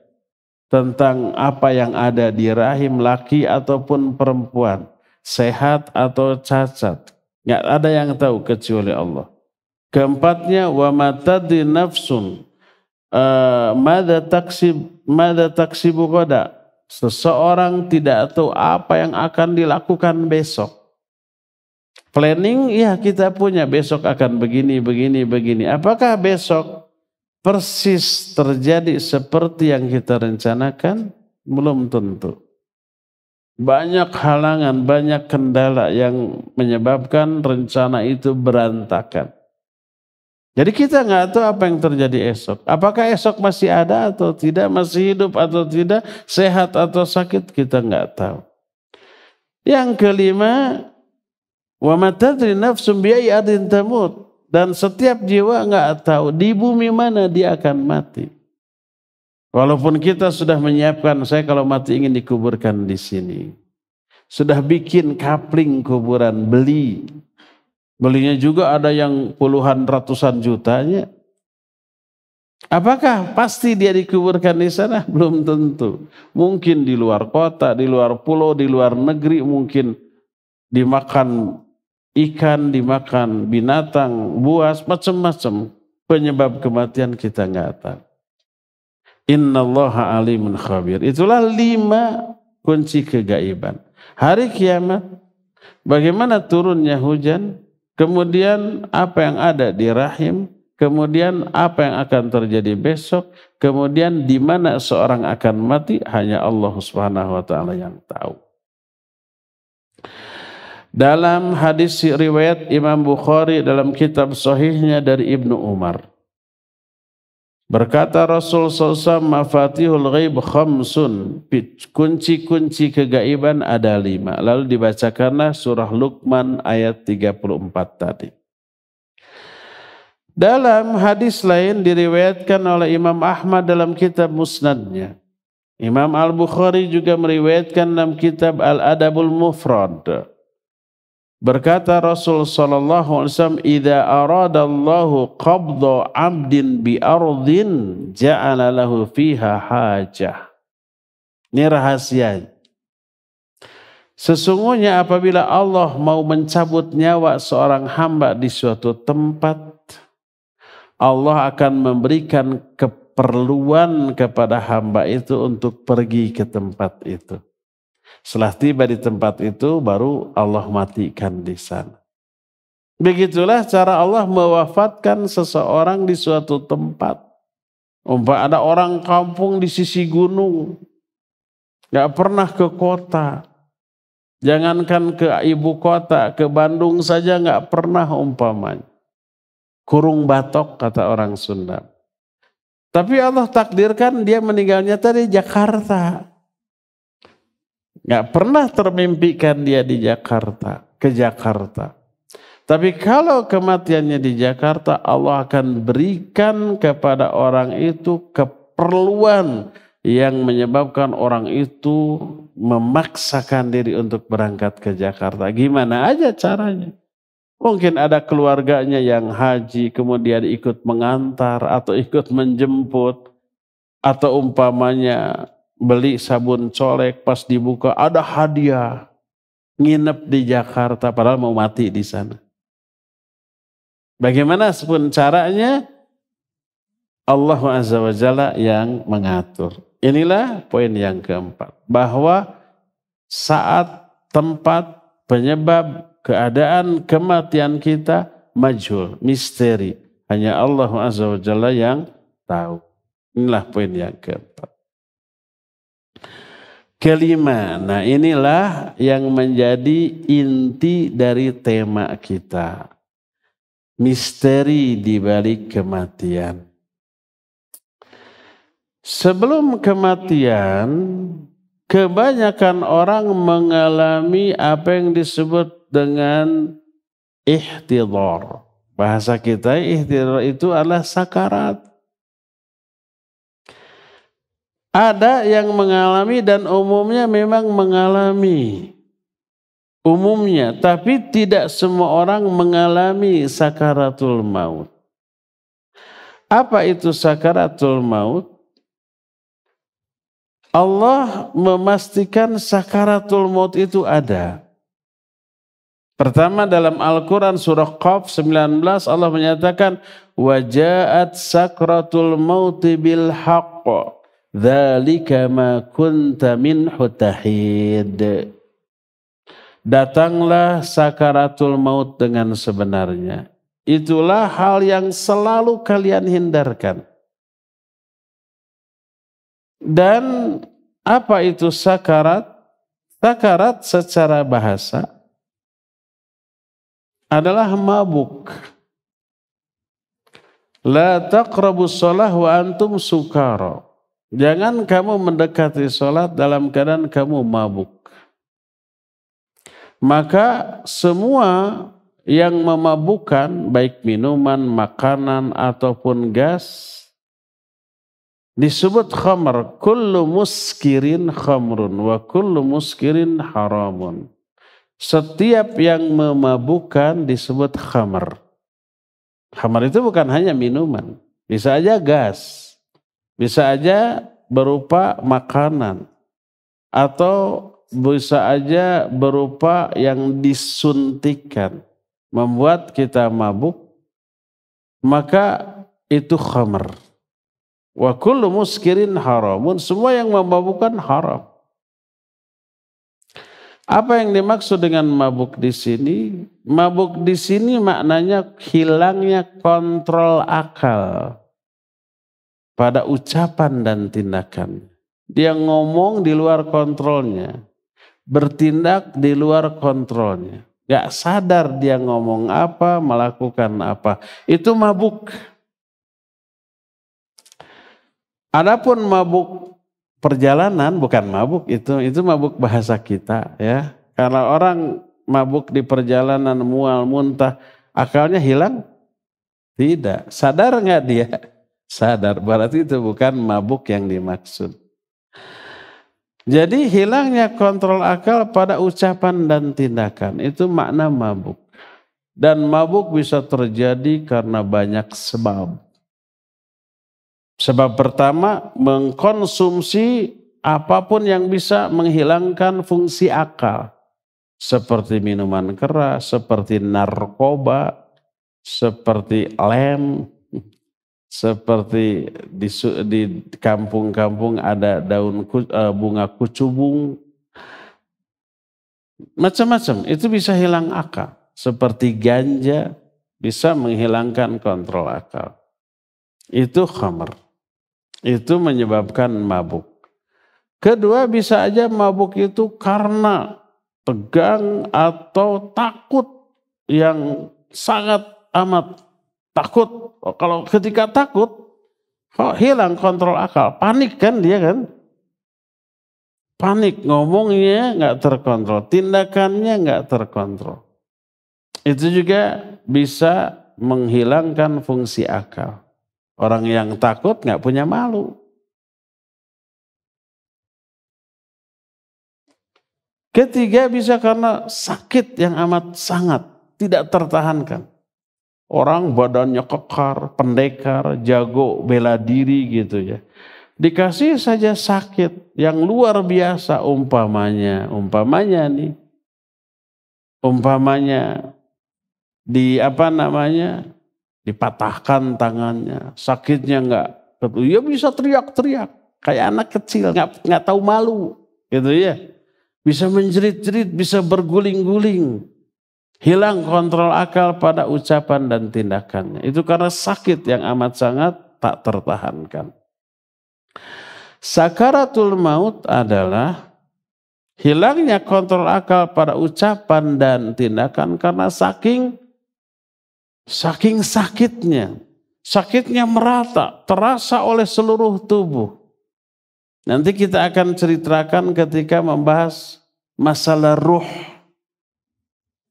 tentang apa yang ada di rahim laki ataupun perempuan, sehat atau cacat. Nggak ada yang tahu kecuali Allah. Keempatnya, wa matadri nafsun madza taksibu ghadan. Seseorang tidak tahu apa yang akan dilakukan besok. Planning, ya kita punya, besok akan begini. Apakah besok persis terjadi seperti yang kita rencanakan? Belum tentu. Banyak halangan, banyak kendala yang menyebabkan rencana itu berantakan. Jadi kita nggak tahu apa yang terjadi esok. Apakah esok masih ada atau tidak, masih hidup atau tidak, sehat atau sakit, kita nggak tahu. Yang kelima, wa ma tadri nafsum bi ayyi ardin tamut, dan setiap jiwa nggak tahu di bumi mana dia akan mati. Walaupun kita sudah menyiapkan, saya kalau mati ingin dikuburkan di sini. Sudah bikin kapling kuburan, belinya juga ada yang puluhan ratusan jutanya. Apakah pasti dia dikuburkan di sana? Belum tentu. Mungkin di luar kota, di luar pulau, di luar negeri, mungkin dimakan ikan, dimakan binatang, buas, macam-macam. Penyebab kematian kita nggak tahu. Innallaha alimun khabir. Itulah 5 kunci kegaiban. Hari kiamat, bagaimana turunnya hujan, kemudian apa yang ada di rahim, kemudian apa yang akan terjadi besok, kemudian di mana seorang akan mati, hanya Allah Subhanahu wa taala yang tahu. Dalam hadis riwayat Imam Bukhari dalam kitab sahihnya dari Ibnu Umar, berkata Rasul SAW, mafatihul ghaib khamsun, kunci-kunci kegaiban ada 5. Lalu dibacakanlah surah Luqman ayat 34 tadi. Dalam hadis lain diriwayatkan oleh Imam Ahmad dalam kitab Musnadnya. Imam Al-Bukhari juga meriwayatkan dalam kitab Al-Adabul Mufrad. Berkata Rasul sallallahu alaihi wasallam, "Idza aradallahu qabda 'abdin bi ardin ja'ala lahu fiha hajah." Ini rahasia. Sesungguhnya apabila Allah mau mencabut nyawa seorang hamba di suatu tempat, Allah akan memberikan keperluan kepada hamba itu untuk pergi ke tempat itu. Setelah tiba di tempat itu, baru Allah matikan di sana. Begitulah cara Allah mewafatkan seseorang di suatu tempat. Umpama ada orang kampung di sisi gunung, gak pernah ke kota. Jangankan ke ibu kota, ke Bandung saja gak pernah umpamanya. Kurung batok kata orang Sunda. Tapi Allah takdirkan dia meninggalnya tadi Jakarta. Gak pernah termimpikan dia di Jakarta, ke Jakarta. Tapi kalau kematiannya di Jakarta, Allah akan berikan kepada orang itu keperluan yang menyebabkan orang itu memaksakan diri untuk berangkat ke Jakarta. Gimana aja caranya? Mungkin ada keluarganya yang haji, kemudian ikut mengantar atau ikut menjemput. Atau umpamanya beli sabun colek, pas dibuka ada hadiah, nginep di Jakarta padahal mau mati di sana. Bagaimana pun caranya, Allah Azza wa Jalla yang mengatur. Inilah poin yang keempat, bahwa saat, tempat, penyebab, keadaan kematian kita majhul, misteri, hanya Allah Azza wa Jalla yang tahu. Inilah poin yang keempat. Kelima, nah inilah yang menjadi inti dari tema kita. Misteri di balik kematian. Sebelum kematian, kebanyakan orang mengalami apa yang disebut dengan ihtidhar. Bahasa kita ihtidhar itu adalah sakarat. Ada yang mengalami dan umumnya memang mengalami. Umumnya, tapi tidak semua orang mengalami sakaratul maut. Apa itu sakaratul maut? Allah memastikan sakaratul maut itu ada. Pertama dalam Al-Quran surah Qaf 19 Allah menyatakan waja'at sakratul mauti bil haqq. Dzalika ma kunta minhu tahid. Datanglah sakaratul maut dengan sebenarnya. Itulah hal yang selalu kalian hindarkan. Dan apa itu sakarat? Sakarat secara bahasa adalah mabuk. La taqrabus shalah wa antum sukara. Jangan kamu mendekati salat dalam keadaan kamu mabuk. Maka semua yang memabukkan baik minuman, makanan ataupun gas disebut khamr. Kullu muskirin khamrun wa kullu muskirin haramun. Setiap yang memabukkan disebut khamr. Khamr itu bukan hanya minuman, bisa aja gas, bisa aja berupa makanan, atau bisa aja berupa yang disuntikan, membuat kita mabuk, maka itu khamr. Wa kullu muskirin haramun, semua yang memabukkan haram. Apa yang dimaksud dengan mabuk di sini? Mabuk di sini maknanya hilangnya kontrol akal pada ucapan dan tindakan. Dia ngomong di luar kontrolnya, bertindak di luar kontrolnya. Gak sadar dia ngomong apa, melakukan apa. Itu mabuk. Adapun mabuk perjalanan bukan mabuk, itu mabuk bahasa kita ya. Kalau orang mabuk di perjalanan mual muntah, akalnya hilang? Tidak. Sadar nggak dia? Sadar. Berarti itu bukan mabuk yang dimaksud. Jadi hilangnya kontrol akal pada ucapan dan tindakan, itu makna mabuk. Dan mabuk bisa terjadi karena banyak sebab. Sebab pertama, mengkonsumsi apapun yang bisa menghilangkan fungsi akal. Seperti minuman keras, seperti narkoba, seperti lem, seperti di kampung-kampung ada daun bunga kucubung. Macam-macam, itu bisa hilang akal. Seperti ganja, bisa menghilangkan kontrol akal. Itu khamr. Itu menyebabkan mabuk. Kedua, bisa aja mabuk itu karena tegang atau takut yang sangat amat takut. Kalau ketika takut, kok hilang kontrol akal. Panik kan dia kan? Panik, ngomongnya nggak terkontrol, tindakannya nggak terkontrol. Itu juga bisa menghilangkan fungsi akal. Orang yang takut nggak punya malu. Ketiga, bisa karena sakit yang amat sangat tidak tertahankan. Orang badannya kekar, pendekar, jago, bela diri gitu ya. Dikasih saja sakit yang luar biasa, umpamanya dipatahkan tangannya, sakitnya enggak, ya bisa teriak-teriak kayak anak kecil, nggak tahu malu, gitu ya, bisa menjerit-jerit, bisa berguling-guling, hilang kontrol akal pada ucapan dan tindakannya. Itu karena sakit yang amat sangat tak tertahankan. Sakaratul maut adalah hilangnya kontrol akal pada ucapan dan tindakan karena saking sakitnya merata, terasa oleh seluruh tubuh. Nanti kita akan ceritakan ketika membahas masalah ruh,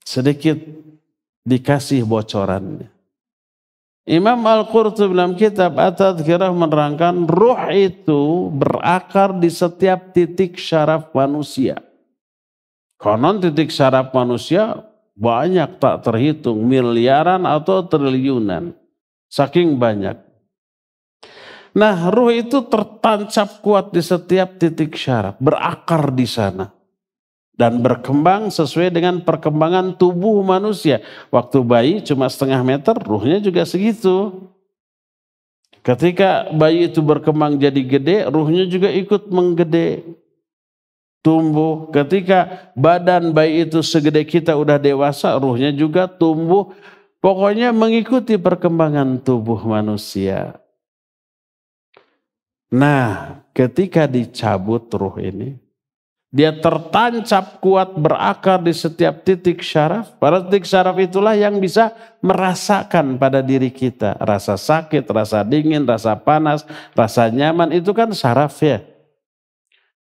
sedikit dikasih bocorannya. Imam Al-Qurtubi dalam kitab At-Tadhkirah menerangkan ruh itu berakar di setiap titik syaraf manusia. Konon titik syaraf manusia banyak tak terhitung, miliaran atau triliunan, saking banyak. Nah, ruh itu tertancap kuat di setiap titik syaraf, berakar di sana. Dan berkembang sesuai dengan perkembangan tubuh manusia. Waktu bayi cuma 0,5 meter, ruhnya juga segitu. Ketika bayi itu berkembang jadi gede, ruhnya juga ikut menggede, tumbuh. Ketika badan bayi itu segede kita udah dewasa, ruhnya juga tumbuh. Pokoknya mengikuti perkembangan tubuh manusia. Nah, ketika dicabut ruh ini, Dia tertancap kuat berakar di setiap titik syaraf. Pada titik syaraf itulah yang bisa merasakan pada diri kita. Rasa sakit, rasa dingin, rasa panas, rasa nyaman itu kan syaraf ya.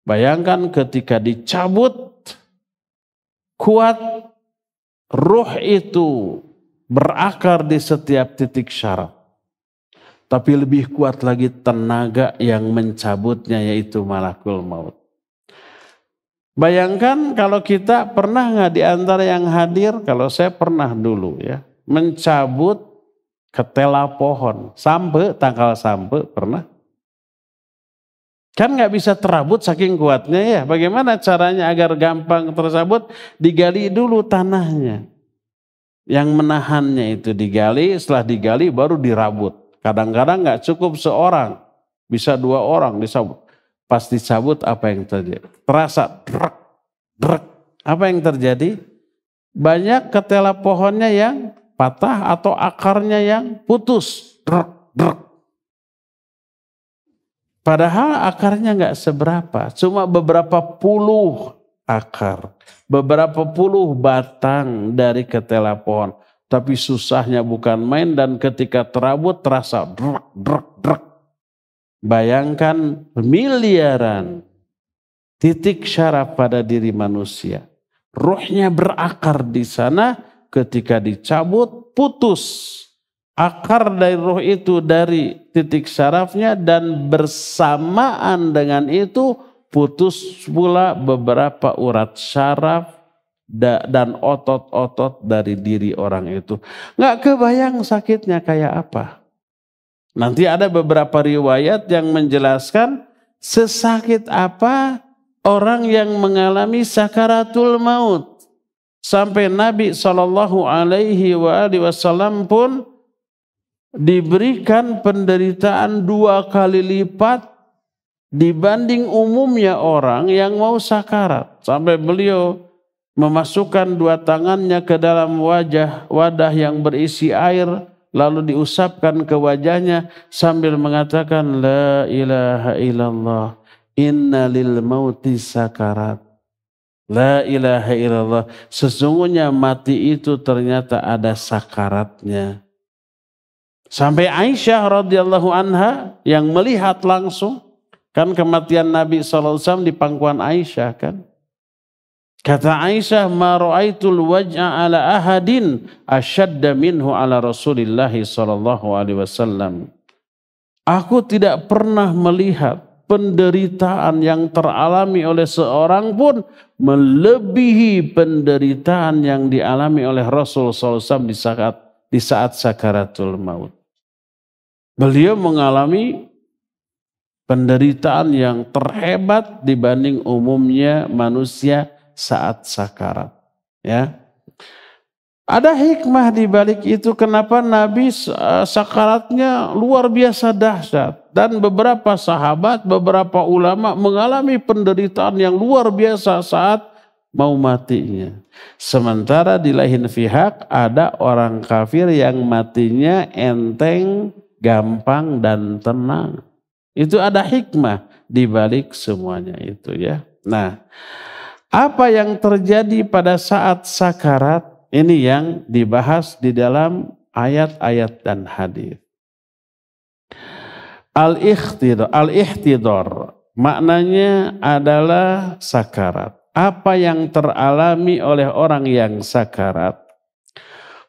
Bayangkan ketika dicabut kuat, ruh itu berakar di setiap titik syaraf. Tapi lebih kuat lagi tenaga yang mencabutnya yaitu malakul maut. Bayangkan kalau kita pernah nggak di antara yang hadir, kalau saya pernah dulu ya, mencabut ketela pohon, tangkal sampe pernah. Kan nggak bisa terabut saking kuatnya ya. Bagaimana caranya agar gampang tersabut? Digali dulu tanahnya. Yang menahannya itu digali, setelah digali baru dirabut. Kadang-kadang nggak cukup seorang, bisa 2 orang disabut. Pas dicabut apa yang terjadi? Terasa drek, drek. Apa yang terjadi? Banyak ketela pohonnya yang patah atau akarnya yang putus. Drek, drek. Padahal akarnya nggak seberapa, cuma beberapa puluh akar, beberapa puluh batang dari ketela pohon. Tapi susahnya bukan main dan ketika terabut terasa drek, drek, drek. Bayangkan miliaran titik syaraf pada diri manusia. Ruhnya berakar di sana, ketika dicabut putus akar dari ruh itu dari titik syarafnya dan bersamaan dengan itu putus pula beberapa urat syaraf dan otot-otot dari diri orang itu. Nggak kebayang sakitnya kayak apa. Nanti ada beberapa riwayat yang menjelaskan sesakit apa orang yang mengalami sakaratul maut. Sampai Nabi SAW pun diberikan penderitaan 2 kali lipat dibanding umumnya orang yang mau sakarat. Sampai beliau memasukkan 2 tangannya ke dalam wadah yang berisi air, lalu diusapkan ke wajahnya sambil mengatakan la ilaha illallah inna lil mauti sakarat. La ilaha illallah, sesungguhnya mati itu ternyata ada sakaratnya. Sampai Aisyah radhiyallahu anha yang melihat langsung, kan kematian Nabi SAW di pangkuan Aisyah kan. Kata Aisyah, ma ra'aitul waj'a ala ahadin asyadda minhu ala Rasulillah sallallahu alaihi wasallam. Aku tidak pernah melihat penderitaan yang teralami oleh seorang pun melebihi penderitaan yang dialami oleh Rasul SAW di saat sakaratul maut. Beliau mengalami penderitaan yang terhebat dibanding umumnya manusia saat sakarat. Ya, ada hikmah di balik itu kenapa Nabi sakaratnya luar biasa dahsyat dan beberapa sahabat, beberapa ulama mengalami penderitaan yang luar biasa saat mau matinya. Sementara di lain pihak ada orang kafir yang matinya enteng, gampang dan tenang. Itu ada hikmah di balik semuanya itu ya. Nah, apa yang terjadi pada saat sakarat ini yang dibahas di dalam ayat-ayat dan hadis. Al-ihtidar maknanya adalah sakarat. Apa yang teralami oleh orang yang sakarat?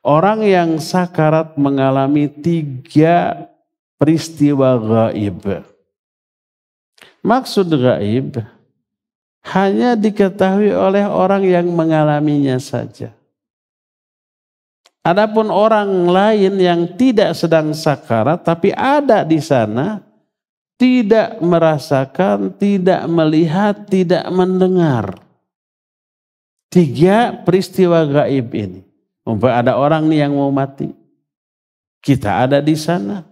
Orang yang sakarat mengalami 3 peristiwa gaib. Maksud gaib hanya diketahui oleh orang yang mengalaminya saja. Adapun orang lain yang tidak sedang sakarat tapi ada di sana, tidak merasakan, tidak melihat, tidak mendengar. 3 peristiwa gaib ini. Umpama ada orang nih yang mau mati. Kita ada di sana.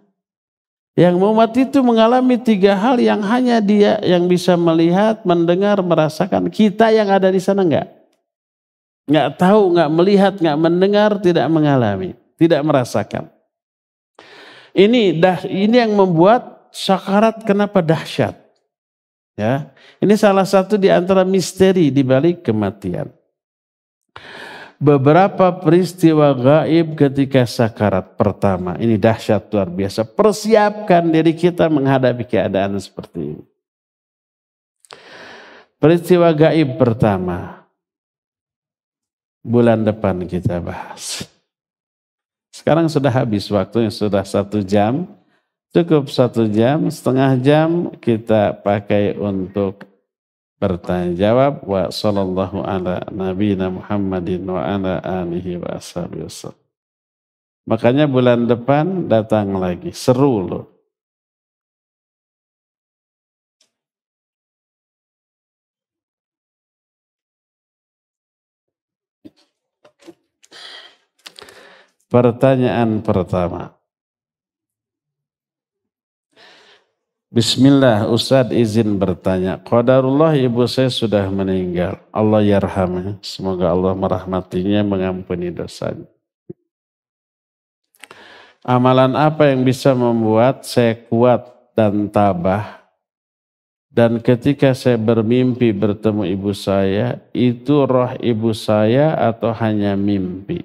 Yang mau mati itu mengalami 3 hal yang hanya dia yang bisa melihat, mendengar, merasakan. Kita yang ada di sana enggak. Enggak tahu, enggak melihat, enggak mendengar, tidak mengalami, tidak merasakan. Ini yang membuat sakarat kenapa dahsyat. Ya, ini salah satu di antara misteri di balik kematian. Beberapa peristiwa gaib ketika sakarat pertama, ini dahsyat luar biasa. Persiapkan diri kita menghadapi keadaan seperti ini. Peristiwa gaib pertama, bulan depan kita bahas. Sekarang sudah habis waktunya, sudah 1 jam. Cukup 1 jam, setengah jam kita pakai untuk bertanya jawab. Wa sallallahu ala nabiyina Muhammadin wa ala alihi wa ashabihi wasallam. Makanya bulan depan datang lagi, seru loh. Pertanyaan pertama. Bismillah, Ustadz izin bertanya. Qadarullah ibu saya sudah meninggal. Allah yarhamnya. Semoga Allah merahmatinya, mengampuni dosanya. Amalan apa yang bisa membuat saya kuat dan tabah? Dan ketika saya bermimpi bertemu ibu saya, itu roh ibu saya atau hanya mimpi?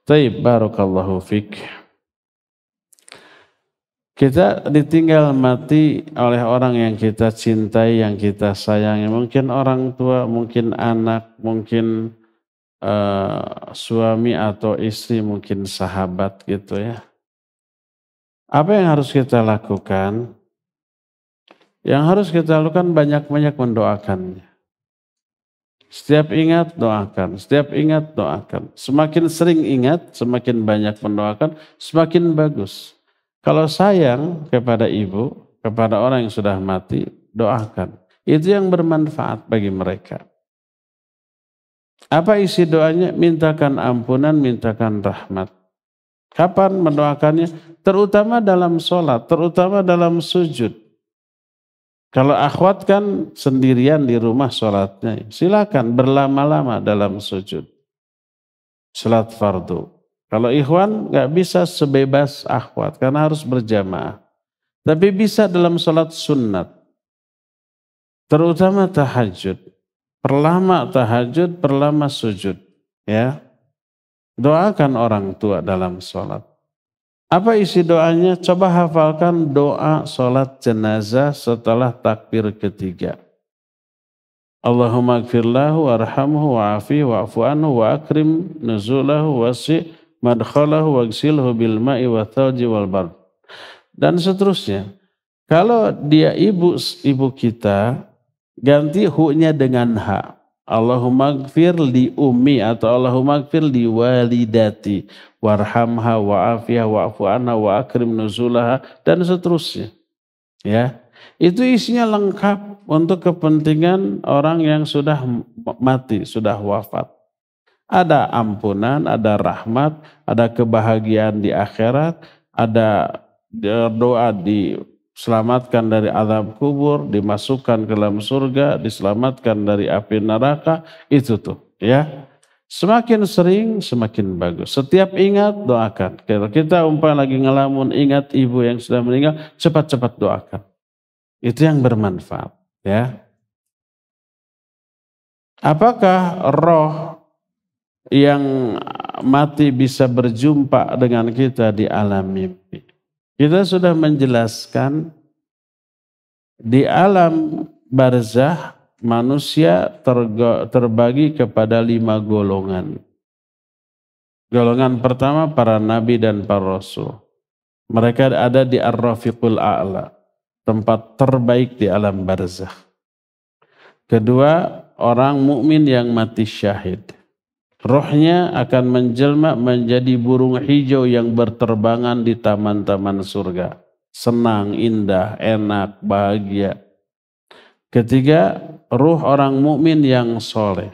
Taib, barakallahu fik. Kita ditinggal mati oleh orang yang kita cintai, yang kita sayangi. Mungkin orang tua, mungkin anak, mungkin suami atau istri, mungkin sahabat gitu ya. Apa yang harus kita lakukan? Yang harus kita lakukan banyak-banyak mendoakannya. Setiap ingat doakan, setiap ingat doakan. Semakin sering ingat, semakin banyak mendoakan, semakin bagus. Kalau sayang kepada ibu, kepada orang yang sudah mati, doakan. Itu yang bermanfaat bagi mereka. Apa isi doanya? Mintakan ampunan, mintakan rahmat. Kapan mendoakannya? Terutama dalam sholat, terutama dalam sujud. Kalau akhwat kan sendirian di rumah sholatnya, silakan berlama-lama dalam sujud. Sholat fardu. Kalau ikhwan nggak bisa sebebas akhwat karena harus berjamaah. Tapi bisa dalam sholat sunnat. Terutama tahajud. Perlama tahajud, perlama sujud. Ya. Doakan orang tua dalam sholat. Apa isi doanya? Coba hafalkan doa sholat jenazah setelah takbir ketiga. Allahumma gfirlahu warhamhu wa'afi wa'afu anhu wa akrim nuzulahu wasi' madkhalahu wagsilhu bil ma'i wa thalji wal bard. Dan seterusnya. Kalau dia ibu kita, ganti hu-nya dengan ha. Allahumma gfir li ummi atau Allahumma gfir li walidati warhamha wa'afiyah wa'afu anha wa akrim nuzulaha dan seterusnya. Ya. Itu isinya lengkap untuk kepentingan orang yang sudah mati, sudah wafat. Ada ampunan, ada rahmat, ada kebahagiaan di akhirat, ada doa diselamatkan dari azab kubur, dimasukkan ke dalam surga, diselamatkan dari api neraka, itu tuh ya. Semakin sering semakin bagus. Setiap ingat doakan. Kalau kita umpama lagi ngelamun ingat ibu yang sudah meninggal, cepat-cepat doakan. Itu yang bermanfaat ya. Apakah roh yang mati bisa berjumpa dengan kita di alam mimpi? Kita sudah menjelaskan di alam barzah manusia terbagi kepada 5 golongan. Golongan pertama para nabi dan para rasul. Mereka ada di Ar-Rafiqul A'la, tempat terbaik di alam barzah. Kedua, orang mukmin yang mati syahid. Rohnya akan menjelma menjadi burung hijau yang berterbangan di taman-taman surga. Senang, indah, enak, bahagia. Ketiga, ruh orang mukmin yang soleh.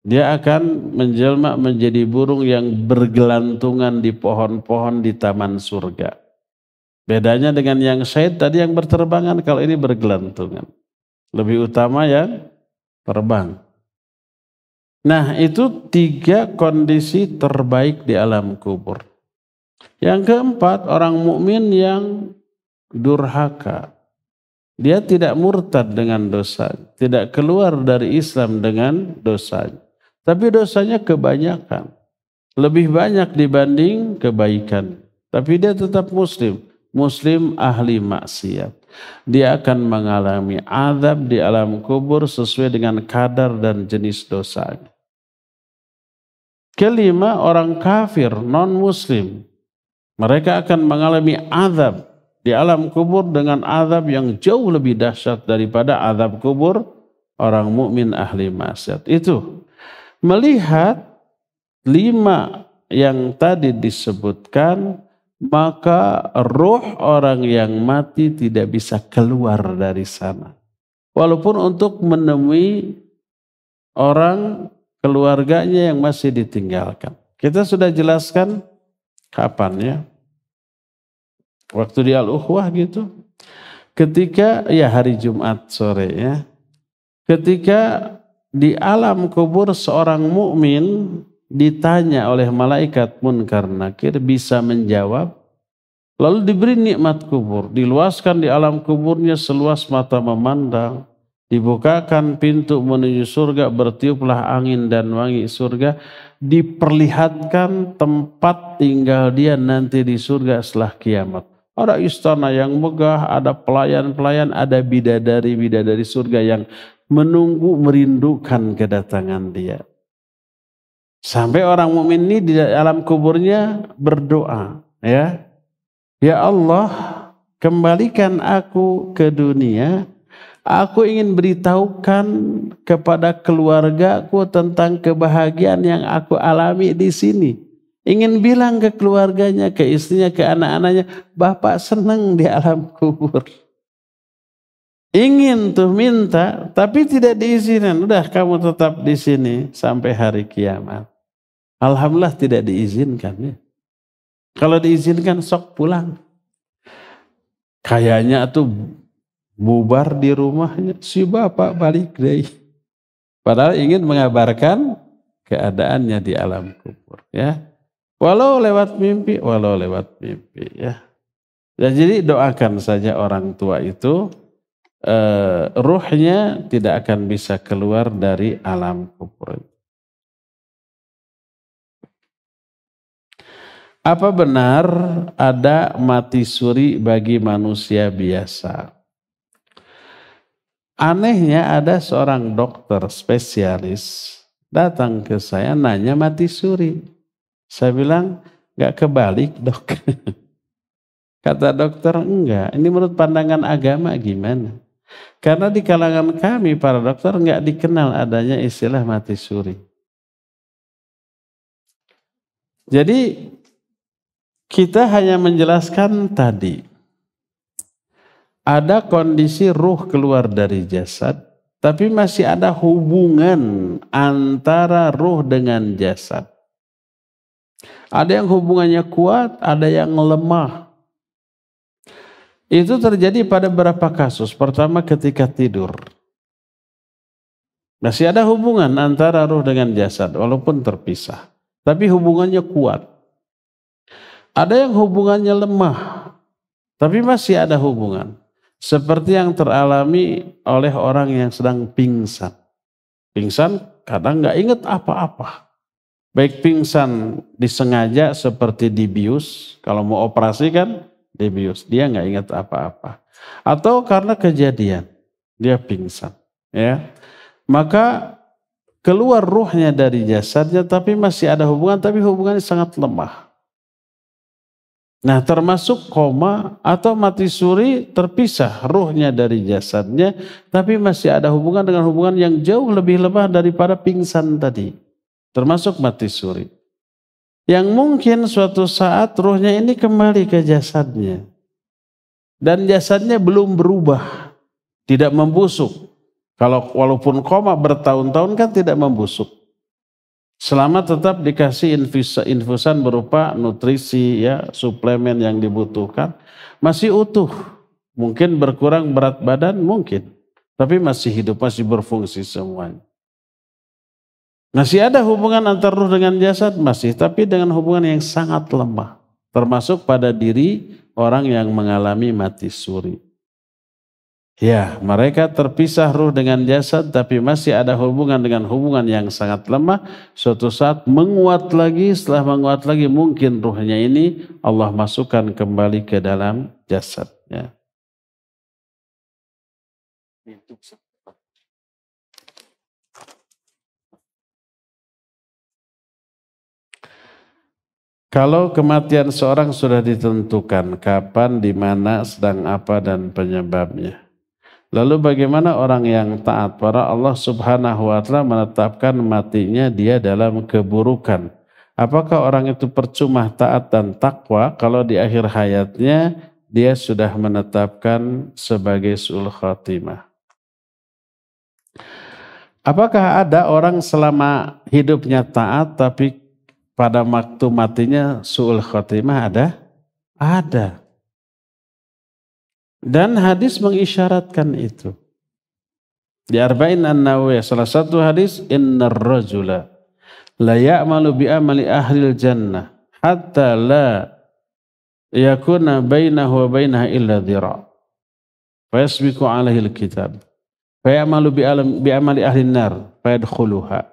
Dia akan menjelma menjadi burung yang bergelantungan di pohon-pohon di taman surga. Bedanya dengan yang syahid tadi yang berterbangan, kalau ini bergelantungan. Lebih utama yang terbang. Nah, itu 3 kondisi terbaik di alam kubur. Yang keempat, orang mukmin yang durhaka, Dia tidak murtad dengan dosa, tidak keluar dari Islam dengan dosanya. Tapi dosanya kebanyakan, lebih banyak dibanding kebaikan. Tapi dia tetap muslim, muslim ahli maksiat. Dia akan mengalami azab di alam kubur sesuai dengan kadar dan jenis dosanya. Kelima, orang kafir non-muslim, mereka akan mengalami azab di alam kubur dengan azab yang jauh lebih dahsyat daripada azab kubur orang mukmin ahli maksiat. Itu melihat 5 yang tadi disebutkan, maka roh orang yang mati tidak bisa keluar dari sana. Walaupun untuk menemui orang keluarganya yang masih ditinggalkan. Kita sudah jelaskan kapan ya? Waktu di Al-Ukhwah gitu. Ketika ya hari Jumat sore ya. Ketika di alam kubur seorang mukmin ditanya oleh malaikat Munkar Nakir, bisa menjawab, lalu diberi nikmat kubur, diluaskan di alam kuburnya seluas mata memandang, dibukakan pintu menuju surga, bertiuplah angin dan wangi surga, diperlihatkan tempat tinggal dia nanti di surga setelah kiamat. Ada istana yang megah, ada pelayan-pelayan, ada bidadari-bidadari surga yang menunggu merindukan kedatangan dia. Sampai orang mukmin ini di alam kuburnya berdoa, ya Allah, kembalikan aku ke dunia. Aku ingin beritahukan kepada keluargaku tentang kebahagiaan yang aku alami di sini. Ingin bilang ke keluarganya, ke istrinya, ke anak-anaknya, Bapak senang di alam kubur. Ingin tuh minta, tapi tidak diizinkan. Udah kamu tetap di sini sampai hari kiamat. Alhamdulillah tidak diizinkan ya. Kalau diizinkan sok pulang. Kayaknya tuh bubar di rumahnya, si bapak balik deh. Padahal ingin mengabarkan keadaannya di alam kubur ya. Walau lewat mimpi ya. Dan jadi doakan saja orang tua itu, ruhnya tidak akan bisa keluar dari alam kubur. Apa benar ada mati suri bagi manusia biasa? Anehnya ada seorang dokter spesialis datang ke saya nanya mati suri. Saya bilang, gak kebalik dok. Kata dokter, enggak. Ini menurut pandangan agama gimana? Karena di kalangan kami para dokter enggak dikenal adanya istilah mati suri. Jadi kita hanya menjelaskan tadi. Ada kondisi ruh keluar dari jasad, tapi masih ada hubungan antara ruh dengan jasad. Ada yang hubungannya kuat, ada yang lemah. Itu terjadi pada beberapa kasus. Pertama ketika tidur. Masih ada hubungan antara ruh dengan jasad walaupun terpisah. Tapi hubungannya kuat. Ada yang hubungannya lemah. Tapi masih ada hubungan. Seperti yang teralami oleh orang yang sedang pingsan. Pingsan kadang gak ingat apa-apa. Baik pingsan disengaja seperti dibius, kalau mau operasi kan dibius, dia nggak ingat apa-apa. Atau karena kejadian, dia pingsan. Ya, maka keluar ruhnya dari jasadnya, tapi masih ada hubungan, tapi hubungannya sangat lemah. Nah termasuk koma atau mati suri terpisah ruhnya dari jasadnya, tapi masih ada hubungan dengan hubungan yang jauh lebih lemah daripada pingsan tadi. Termasuk mati suri. Yang mungkin suatu saat ruhnya ini kembali ke jasadnya. Dan jasadnya belum berubah. Tidak membusuk. Kalau walaupun koma bertahun-tahun kan tidak membusuk. Selama tetap dikasih infusan berupa nutrisi ya, suplemen yang dibutuhkan. Masih utuh. Mungkin berkurang berat badan, mungkin. Tapi masih hidup, masih berfungsi semuanya. Masih ada hubungan antara ruh dengan jasad, masih, tapi dengan hubungan yang sangat lemah. Termasuk pada diri orang yang mengalami mati suri. Ya, mereka terpisah ruh dengan jasad tapi masih ada hubungan dengan hubungan yang sangat lemah. Suatu saat menguat lagi, setelah menguat lagi mungkin ruhnya ini Allah masukkan kembali ke dalam jasadnya. Kalau kematian seorang sudah ditentukan kapan, di mana, sedang apa dan penyebabnya. Lalu bagaimana orang yang taat pada Allah Subhanahu wa taala menetapkan matinya dia dalam keburukan? Apakah orang itu percuma taat dan takwa kalau di akhir hayatnya dia sudah menetapkan sebagai su'ul khatimah? Apakah ada orang selama hidupnya taat tapi pada waktu matinya su'ul khatimah ada? Ada. Dan hadis mengisyaratkan itu. Di Arba'in An-Nawawiyah salah satu hadis, innar rajula la ya'malu bi amali ahlil jannah hatta la yakuna bainahu wa bainaha illa dhira'. Fa yasbiqu alaihi al-kitab. Fa ya'malu bi amali ahlin nar fa yadkhuluha.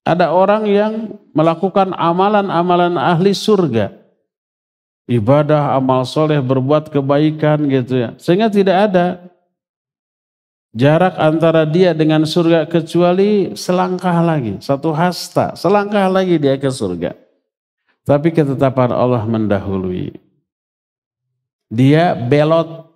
Ada orang yang melakukan amalan-amalan ahli surga. Ibadah, amal soleh, berbuat kebaikan gitu ya. Sehingga tidak ada jarak antara dia dengan surga kecuali selangkah lagi. Satu hasta, selangkah lagi dia ke surga. Tapi ketetapan Allah mendahului. Dia belot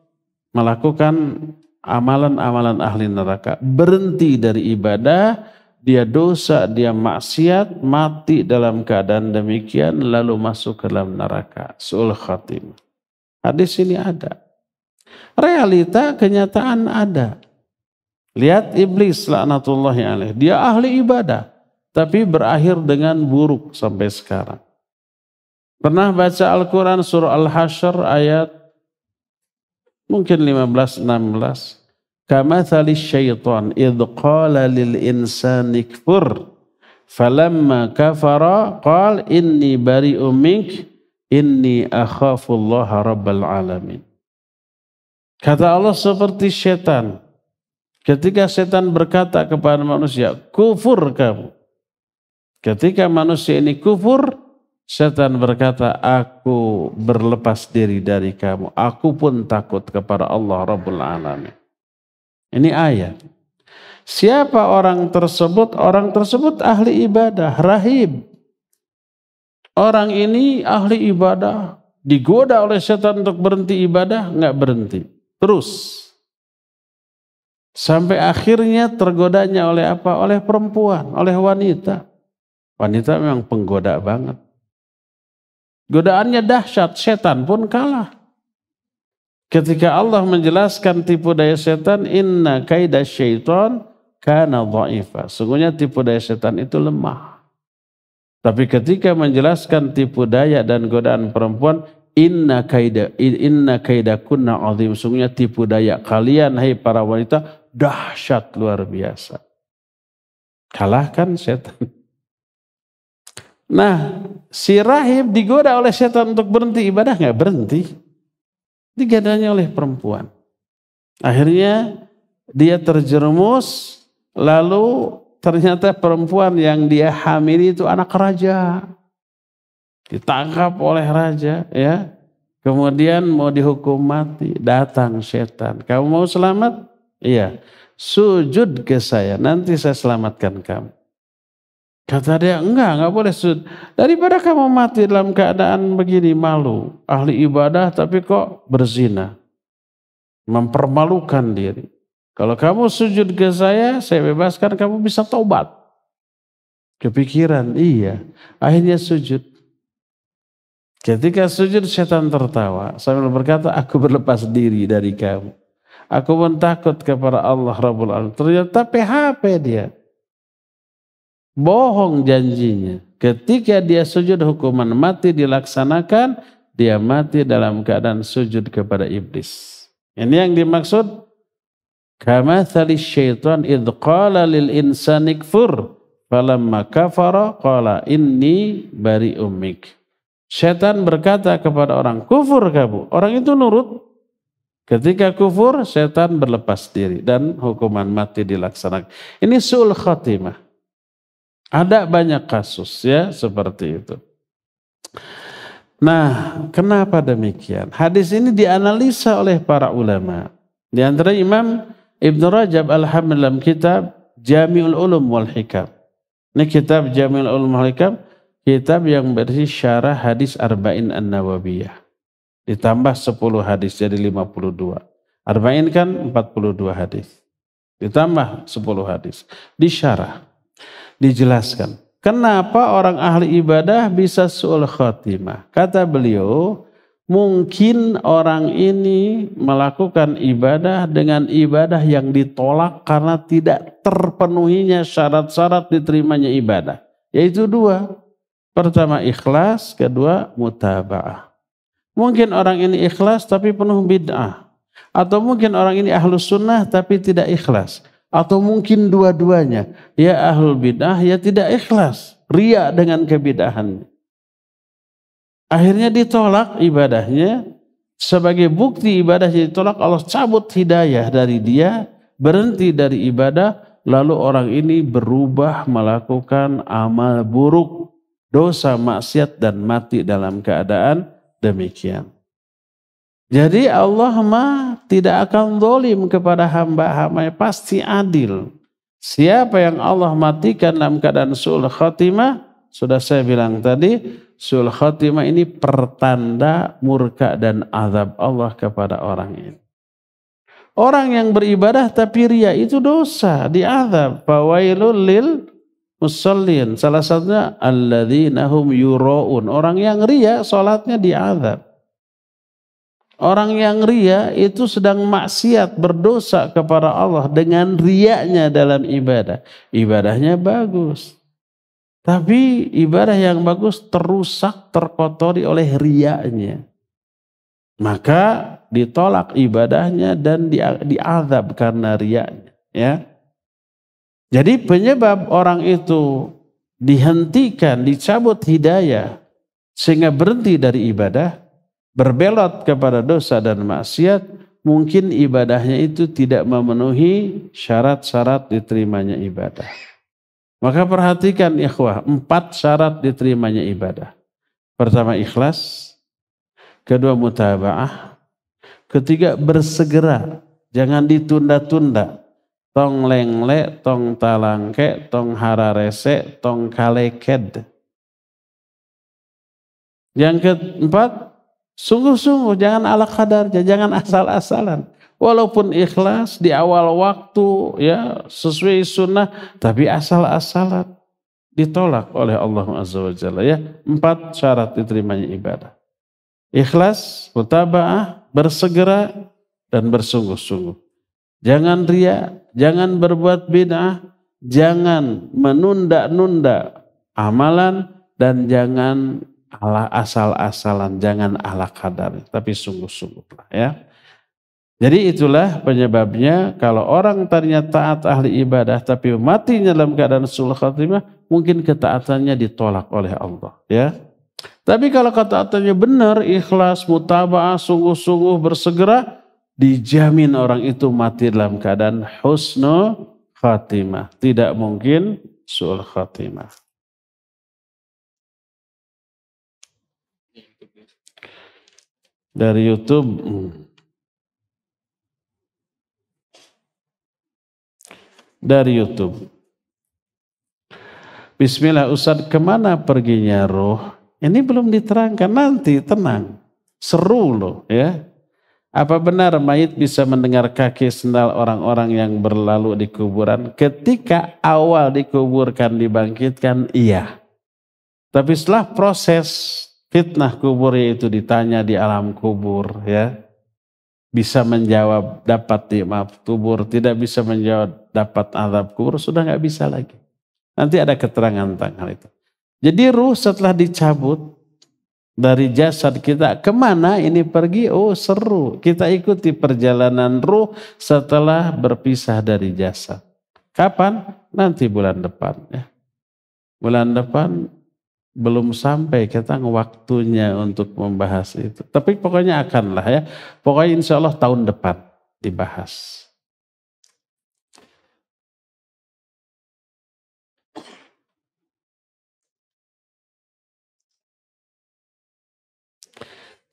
melakukan amalan-amalan ahli neraka. Berhenti dari ibadah, dia dosa, dia maksiat, mati dalam keadaan demikian lalu masuk ke dalam neraka. Su'ul khatimah. Hadis ini ada. Realita, kenyataan ada. Lihat iblis laknatullahi alaih. Dia ahli ibadah. Tapi berakhir dengan buruk sampai sekarang. Pernah baca Al-Quran surah Al-Hasyr ayat mungkin 15-16. Kamathali syaitan idh qala lil insani kfur falamma kafara qala inni bari'um mink inni akhafullaha rabbal alamin. Kata Allah seperti setan. Ketika setan berkata kepada manusia, kufur kamu. Ketika manusia ini kufur, setan berkata, aku berlepas diri dari kamu. Aku pun takut kepada Allah Rabbul Alamin. Ini ayat. Siapa orang tersebut? Orang tersebut ahli ibadah, rahib. Orang ini ahli ibadah, digoda oleh setan untuk berhenti ibadah, enggak berhenti. Terus. Sampai akhirnya tergodanya oleh apa? Oleh perempuan, oleh wanita. Wanita memang penggoda banget. Godaannya dahsyat, setan pun kalah. Ketika Allah menjelaskan tipu daya setan, inna kaida syaitan kana dha'ifa. Sungguhnya tipu daya setan itu lemah. Tapi ketika menjelaskan tipu daya dan godaan perempuan, inna kaida kunna azim. Sungguhnya tipu daya kalian, hai para wanita, dahsyat luar biasa. Kalahkan setan. Nah, si rahib digoda oleh setan untuk berhenti ibadah, nggak berhenti. Digodanya oleh perempuan. Akhirnya dia terjerumus, lalu ternyata perempuan yang dia hamili itu anak raja. Ditangkap oleh raja, ya. Kemudian mau dihukum mati, datang setan. Kamu mau selamat? Iya. Sujud ke saya, nanti saya selamatkan kamu. Kata dia, enggak boleh sujud. Daripada kamu mati dalam keadaan begini, malu. Ahli ibadah tapi kok berzina. Mempermalukan diri. Kalau kamu sujud ke saya bebaskan, kamu bisa taubat. Kepikiran, iya. Akhirnya sujud. Ketika sujud, setan tertawa. Sambil berkata, aku berlepas diri dari kamu. Aku pun takut kepada Allah Rabbul Alamin. Ternyata PHP dia. Bohong janjinya. Ketika dia sujud, hukuman mati dilaksanakan, dia mati dalam keadaan sujud kepada iblis. Ini yang dimaksud kamathali syaitan idh qala lil insani kfur falamma kafara qala inni bari'um mink. Syaitan berkata kepada orang, kufur kamu. Orang itu nurut. Ketika kufur, setan berlepas diri dan hukuman mati dilaksanakan. Ini su'ul khatimah. Ada banyak kasus ya seperti itu. Nah, kenapa demikian? Hadis ini dianalisa oleh para ulama. Di antara Imam Ibn Rajab Al-Hamd dalam kitab Jami'ul Ulum wal Hikam. Ini kitab Jami'ul Ulum wal Hikam, kitab yang berisi syarah hadis Arba'in An-Nawawiyah. Ditambah 10 hadis jadi 52. Arba'in kan 42 hadis. Ditambah 10 hadis. Disyarah, dijelaskan. Kenapa orang ahli ibadah bisa su'ul khatimah? Kata beliau, mungkin orang ini melakukan ibadah dengan ibadah yang ditolak karena tidak terpenuhinya syarat-syarat diterimanya ibadah. Yaitu 2. Pertama ikhlas, kedua mutaba'ah. Mungkin orang ini ikhlas tapi penuh bid'ah. Atau mungkin orang ini ahlus sunnah tapi tidak ikhlas. Atau mungkin dua-duanya. Ya ahlul bid'ah ya tidak ikhlas. Riya dengan kebid'ahannya. Akhirnya ditolak ibadahnya. Sebagai bukti ibadahnya ditolak, Allah cabut hidayah dari dia. Berhenti dari ibadah. Lalu orang ini berubah melakukan amal buruk. Dosa, maksiat dan mati dalam keadaan demikian. Jadi Allah mah tidak akan zalim kepada hamba-hambanya, pasti adil. Siapa yang Allah matikan dalam keadaan su'ul khatimah, sudah saya bilang tadi, su'ul khatimah ini pertanda murka dan azab Allah kepada orang ini. Orang yang beribadah tapi riya itu dosa, diazab. Fawailul lil musallin. Salah satunya alladzina hum yura'un. Orang yang riya salatnya diazab. Orang yang riya itu sedang maksiat, berdosa kepada Allah dengan riyanya dalam ibadah. Ibadahnya bagus. Tapi ibadah yang bagus terusak, terkotori oleh riyanya. Maka ditolak ibadahnya dan diazab karena riyanya. Ya. Jadi penyebab orang itu dihentikan, dicabut hidayah sehingga berhenti dari ibadah, berbelot kepada dosa dan maksiat, mungkin ibadahnya itu tidak memenuhi syarat-syarat diterimanya ibadah. Maka perhatikan ikhwah, 4 syarat diterimanya ibadah. Pertama ikhlas, kedua mutaba'ah, ketiga bersegera, jangan ditunda-tunda. Tong lengle, tong talangke, tong hararese, tong kaleked. Yang keempat, sungguh-sungguh, jangan ala kadarnya, jangan asal-asalan. Walaupun ikhlas di awal waktu ya sesuai sunnah, tapi asal-asalan ditolak oleh Allah Azza wa Jalla ya. 4 syarat diterimanya ibadah. Ikhlas, mutaba'ah, bersegera dan bersungguh-sungguh. Jangan riya, jangan berbuat bid'ah, jangan menunda-nunda amalan dan jangan ala asal-asalan, jangan ala kadar, tapi sungguh-sungguh ya. Jadi itulah penyebabnya kalau orang tadinya taat ahli ibadah tapi matinya dalam keadaan su'ul khatimah, mungkin ketaatannya ditolak oleh Allah ya. Tapi kalau ketaatannya benar, ikhlas, mutaba'ah, sungguh-sungguh bersegera, dijamin orang itu mati dalam keadaan husnul khatimah. Tidak mungkin su'ul khatimah. Dari YouTube. Dari YouTube. Bismillah Ustaz, kemana perginya roh? Ini belum diterangkan, nanti tenang. Seru loh ya. Apa benar mayit bisa mendengar kaki sendal orang-orang yang berlalu di kuburan? Ketika awal dikuburkan, dibangkitkan, iya. Tapi setelah proses fitnah kubur itu ditanya di alam kubur ya. Bisa menjawab dapat maaf kubur, tidak bisa menjawab dapat azab kubur, sudah nggak bisa lagi. Nanti ada keterangan tentang hal itu. Jadi ruh setelah dicabut dari jasad kita, kemana ini pergi? Oh seru, kita ikuti perjalanan ruh setelah berpisah dari jasad. Kapan? Nanti bulan depan ya. Bulan depan belum sampai kita waktunya untuk membahas itu. Tapi pokoknya akanlah ya. Pokoknya insya Allah tahun depan dibahas.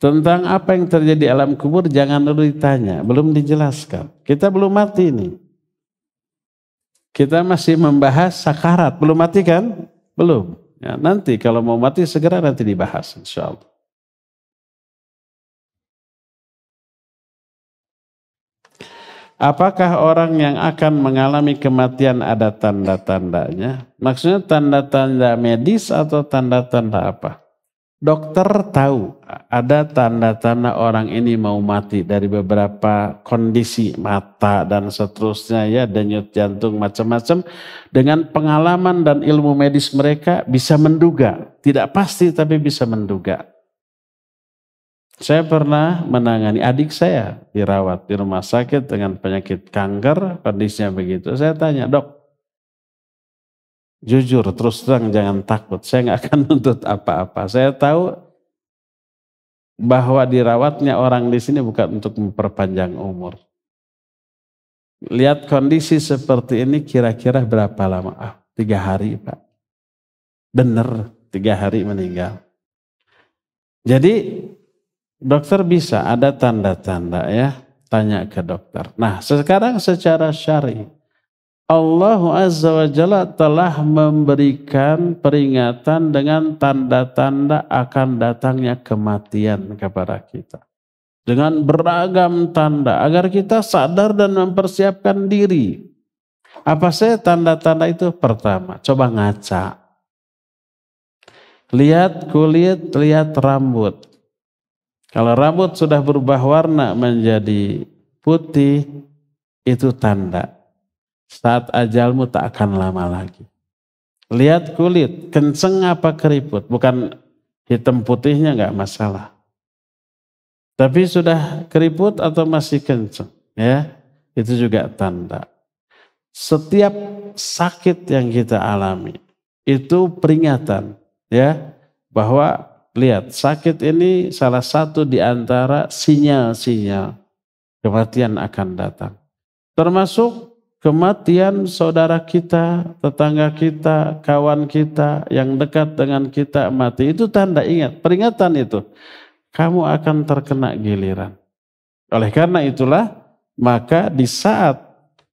Tentang apa yang terjadi alam kubur jangan dulu ditanya, belum dijelaskan. Kita belum mati nih. Kita masih membahas sakarat, belum mati kan? Belum. Ya, nanti kalau mau mati segera nanti dibahas insya Allah. Apakah orang yang akan mengalami kematian ada tanda-tandanya? Maksudnya tanda-tanda medis atau tanda-tanda apa? Dokter tahu ada tanda-tanda orang ini mau mati dari beberapa kondisi mata dan seterusnya ya, denyut jantung macam-macam. Dengan pengalaman dan ilmu medis mereka bisa menduga, tidak pasti tapi bisa menduga. Saya pernah menangani adik saya dirawat di rumah sakit dengan penyakit kanker, kondisinya begitu. Saya tanya, "Dok, jujur, terus terang jangan takut, saya nggak akan nuntut apa-apa. Saya tahu bahwa dirawatnya orang di sini bukan untuk memperpanjang umur. Lihat kondisi seperti ini kira-kira berapa lama? 3 hari Pak. Bener, 3 hari meninggal. Jadi dokter bisa ada tanda-tanda ya, tanya ke dokter. Nah sekarang secara syar'i, Allah Azza wa Jalla telah memberikan peringatan dengan tanda-tanda akan datangnya kematian kepada kita. Dengan beragam tanda agar kita sadar dan mempersiapkan diri. Apa saja tanda-tanda itu? Pertama, coba ngaca. Lihat kulit, lihat rambut. Kalau rambut sudah berubah warna menjadi putih, itu tanda. Saat ajalmu tak akan lama lagi. Lihat kulit, kenceng apa keriput. Bukan hitam putihnya nggak masalah. Tapi sudah keriput atau masih kenceng. Ya, itu juga tanda. Setiap sakit yang kita alami, itu peringatan. Ya, bahwa lihat sakit ini salah satu di antara sinyal-sinyal kematian akan datang. Termasuk kematian saudara kita, tetangga kita, kawan kita yang dekat dengan kita mati. Itu tanda, ingat, peringatan itu. Kamu akan terkena giliran. Oleh karena itulah, maka di saat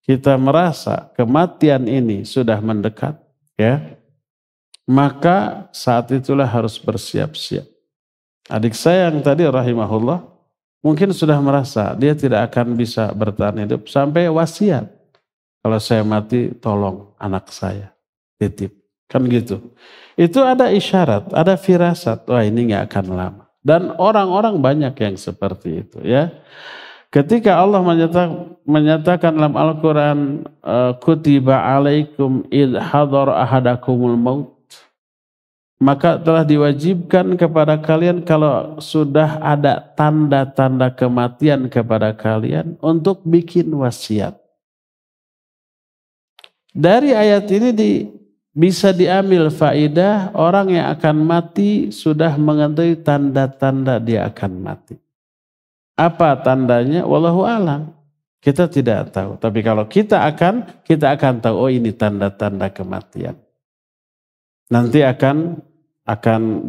kita merasa kematian ini sudah mendekat, ya, maka saat itulah harus bersiap-siap. Adik saya yang tadi rahimahullah, mungkin sudah merasa dia tidak akan bisa bertahan hidup sampai wasiat. Kalau saya mati, tolong anak saya, titip. Kan gitu. Itu ada isyarat, ada firasat. Wah ini gak akan lama. Dan orang-orang banyak yang seperti itu ya. Ketika Allah menyatakan dalam Al-Quran, kutiba alaikum idh hadar ahadakumul maut. Maka telah diwajibkan kepada kalian kalau sudah ada tanda-tanda kematian kepada kalian untuk bikin wasiat. Dari ayat ini bisa diambil faidah orang yang akan mati sudah mengetahui tanda-tanda dia akan mati. Apa tandanya? Wallahu a'lam. Kita tidak tahu. Tapi kalau kita akan tahu, oh ini tanda-tanda kematian. Nanti akan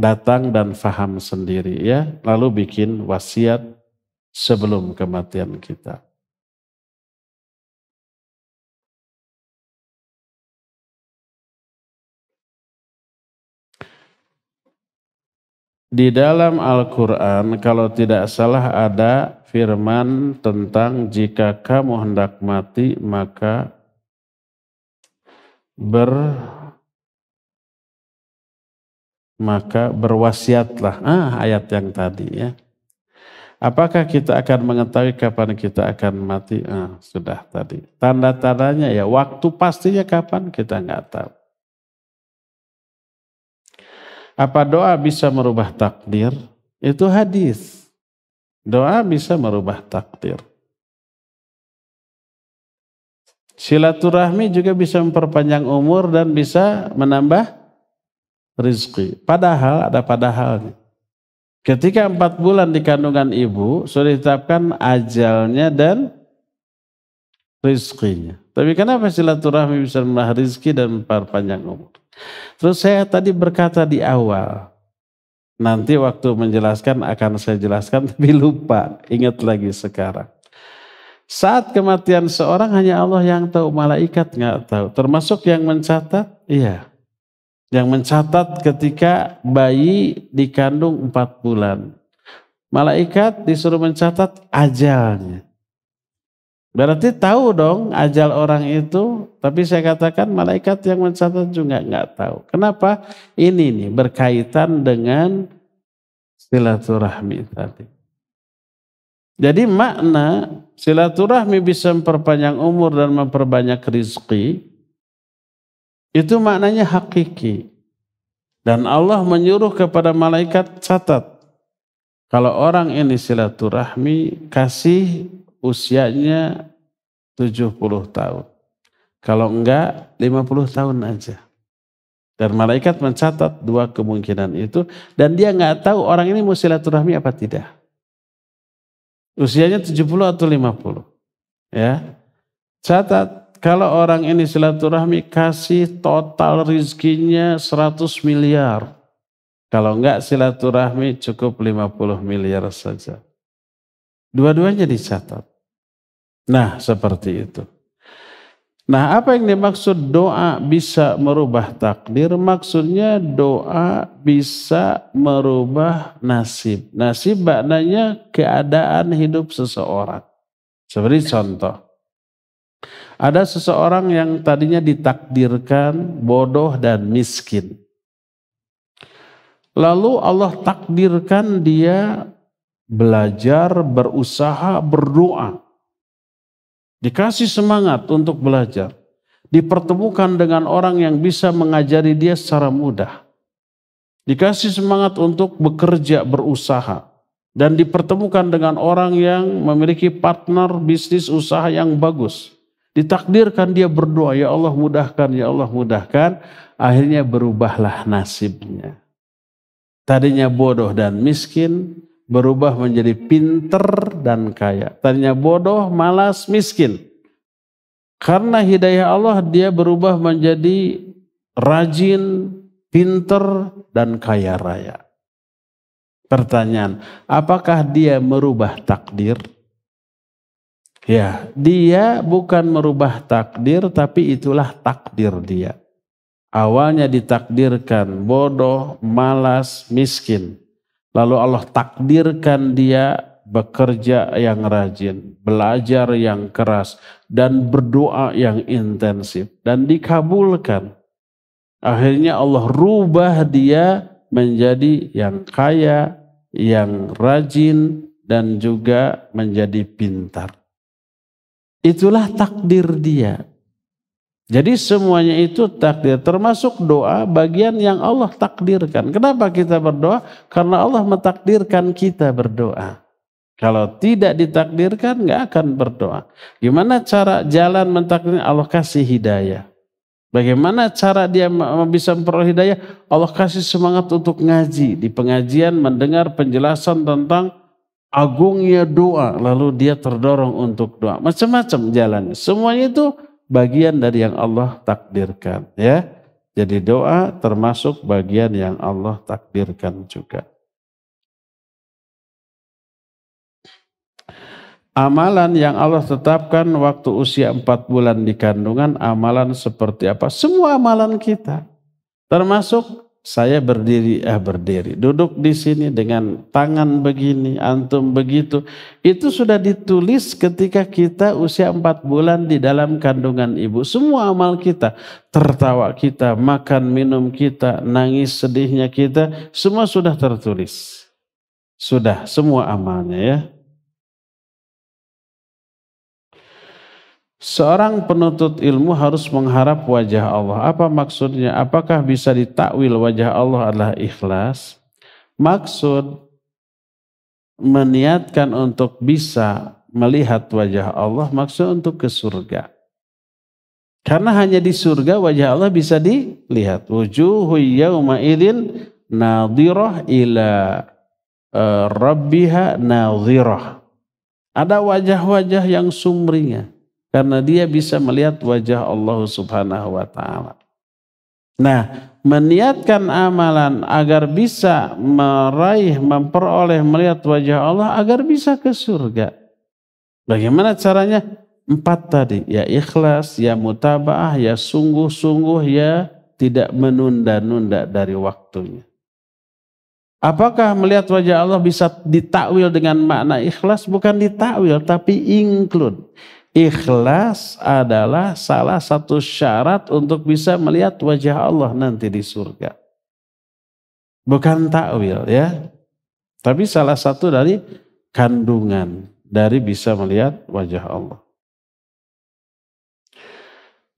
datang dan faham sendiri ya. Lalu bikin wasiat sebelum kematian kita. Di dalam Al-Quran kalau tidak salah ada firman tentang jika kamu hendak mati maka berwasiatlah. Ayat yang tadi ya. Apakah kita akan mengetahui kapan kita akan mati? Sudah tadi. Tanda-tandanya ya waktu pastinya kapan kita nggak tahu. Apa doa bisa merubah takdir? Itu hadis. Doa bisa merubah takdir. Silaturahmi juga bisa memperpanjang umur dan bisa menambah rizki. Padahal ada padahalnya. Ketika 4 bulan di kandungan ibu sudah ditetapkan ajalnya dan rizkinya. Tapi kenapa silaturahmi bisa menambah rizki dan memperpanjang umur? Terus saya tadi berkata di awal, nanti waktu menjelaskan akan saya jelaskan tapi lupa, ingat lagi sekarang. Saat kematian seorang hanya Allah yang tahu, malaikat nggak tahu. Termasuk yang mencatat, iya. Yang mencatat ketika bayi dikandung 4 bulan. Malaikat disuruh mencatat ajalnya. Berarti tahu dong ajal orang itu, tapi saya katakan malaikat yang mencatat juga nggak tahu. Kenapa? Ini nih berkaitan dengan silaturahmi tadi. Jadi makna silaturahmi bisa memperpanjang umur dan memperbanyak rezeki, itu maknanya hakiki. Dan Allah menyuruh kepada malaikat, catat. Kalau orang ini silaturahmi, kasih usianya 70 tahun. Kalau enggak 50 tahun aja. Dan malaikat mencatat 2 kemungkinan itu. Dan dia enggak tahu orang ini mau silaturahmi apa tidak. Usianya 70 atau 50. Ya. Catat, kalau orang ini silaturahmi kasih total rizkinya 100 miliar. Kalau enggak silaturahmi cukup 50 miliar saja. Dua-duanya dicatat. Nah, seperti itu. Nah, apa yang dimaksud doa bisa merubah takdir? Maksudnya doa bisa merubah nasib. Nasib maknanya keadaan hidup seseorang. Seperti contoh. Ada seseorang yang tadinya ditakdirkan bodoh dan miskin. Lalu Allah takdirkan dia belajar, berusaha, berdoa. Dikasih semangat untuk belajar. Dipertemukan dengan orang yang bisa mengajari dia secara mudah. Dikasih semangat untuk bekerja, berusaha. Dan dipertemukan dengan orang yang memiliki partner bisnis usaha yang bagus. Ditakdirkan dia berdoa, ya Allah mudahkan, ya Allah mudahkan. Akhirnya berubahlah nasibnya. Tadinya bodoh dan miskin, berubah menjadi pinter dan kaya. Tadinya bodoh, malas, miskin. Karena hidayah Allah dia berubah menjadi rajin, pinter, dan kaya raya. Pertanyaan, apakah dia merubah takdir? Ya, dia bukan merubah takdir, tapi itulah takdir dia. Awalnya ditakdirkan bodoh, malas, miskin. Lalu Allah takdirkan dia bekerja yang rajin, belajar yang keras, dan berdoa yang intensif. Dan dikabulkan. Akhirnya Allah rubah dia menjadi yang kaya, yang rajin, dan juga menjadi pintar. Itulah takdir dia. Jadi semuanya itu takdir, termasuk doa bagian yang Allah takdirkan. Kenapa kita berdoa? Karena Allah mentakdirkan kita berdoa. Kalau tidak ditakdirkan nggak akan berdoa. Gimana cara jalan mentakdirkan? Allah kasih hidayah. Bagaimana cara dia bisa memperoleh hidayah? Allah kasih semangat untuk ngaji. Di pengajian mendengar penjelasan tentang agungnya doa. Lalu dia terdorong untuk doa. Macam-macam jalannya. Semuanya itu bagian dari yang Allah takdirkan, ya. Jadi doa termasuk bagian yang Allah takdirkan juga. Amalan yang Allah tetapkan waktu usia 4 bulan di kandungan, amalan seperti apa? Semua amalan kita. Termasuk saya berdiri, duduk di sini dengan tangan begini, antum begitu. Itu sudah ditulis ketika kita usia 4 bulan di dalam kandungan ibu. Semua amal kita, tertawa kita, makan minum kita, nangis sedihnya kita, semua sudah tertulis. Sudah, semua amalnya ya. Seorang penuntut ilmu harus mengharap wajah Allah. Apa maksudnya? Apakah bisa ditakwil wajah Allah adalah ikhlas? Maksud meniatkan untuk bisa melihat wajah Allah, maksud untuk ke surga. Karena hanya di surga wajah Allah bisa dilihat. Wujuhu yawma idzin nadhirah ila rabbiha nadhirah. Ada wajah-wajah yang sumringah karena dia bisa melihat wajah Allah Subhanahu wa taala. Nah, meniatkan amalan agar bisa meraih, memperoleh, melihat wajah Allah agar bisa ke surga. Bagaimana caranya? 4 tadi, ya ikhlas, ya mutabaah, ya sungguh-sungguh, ya tidak menunda-nunda dari waktunya. Apakah melihat wajah Allah bisa ditakwil dengan makna ikhlas? Bukan ditakwil, tapi include. Ikhlas adalah salah satu syarat untuk bisa melihat wajah Allah nanti di surga. Bukan takwil ya, tapi salah satu dari kandungan dari bisa melihat wajah Allah.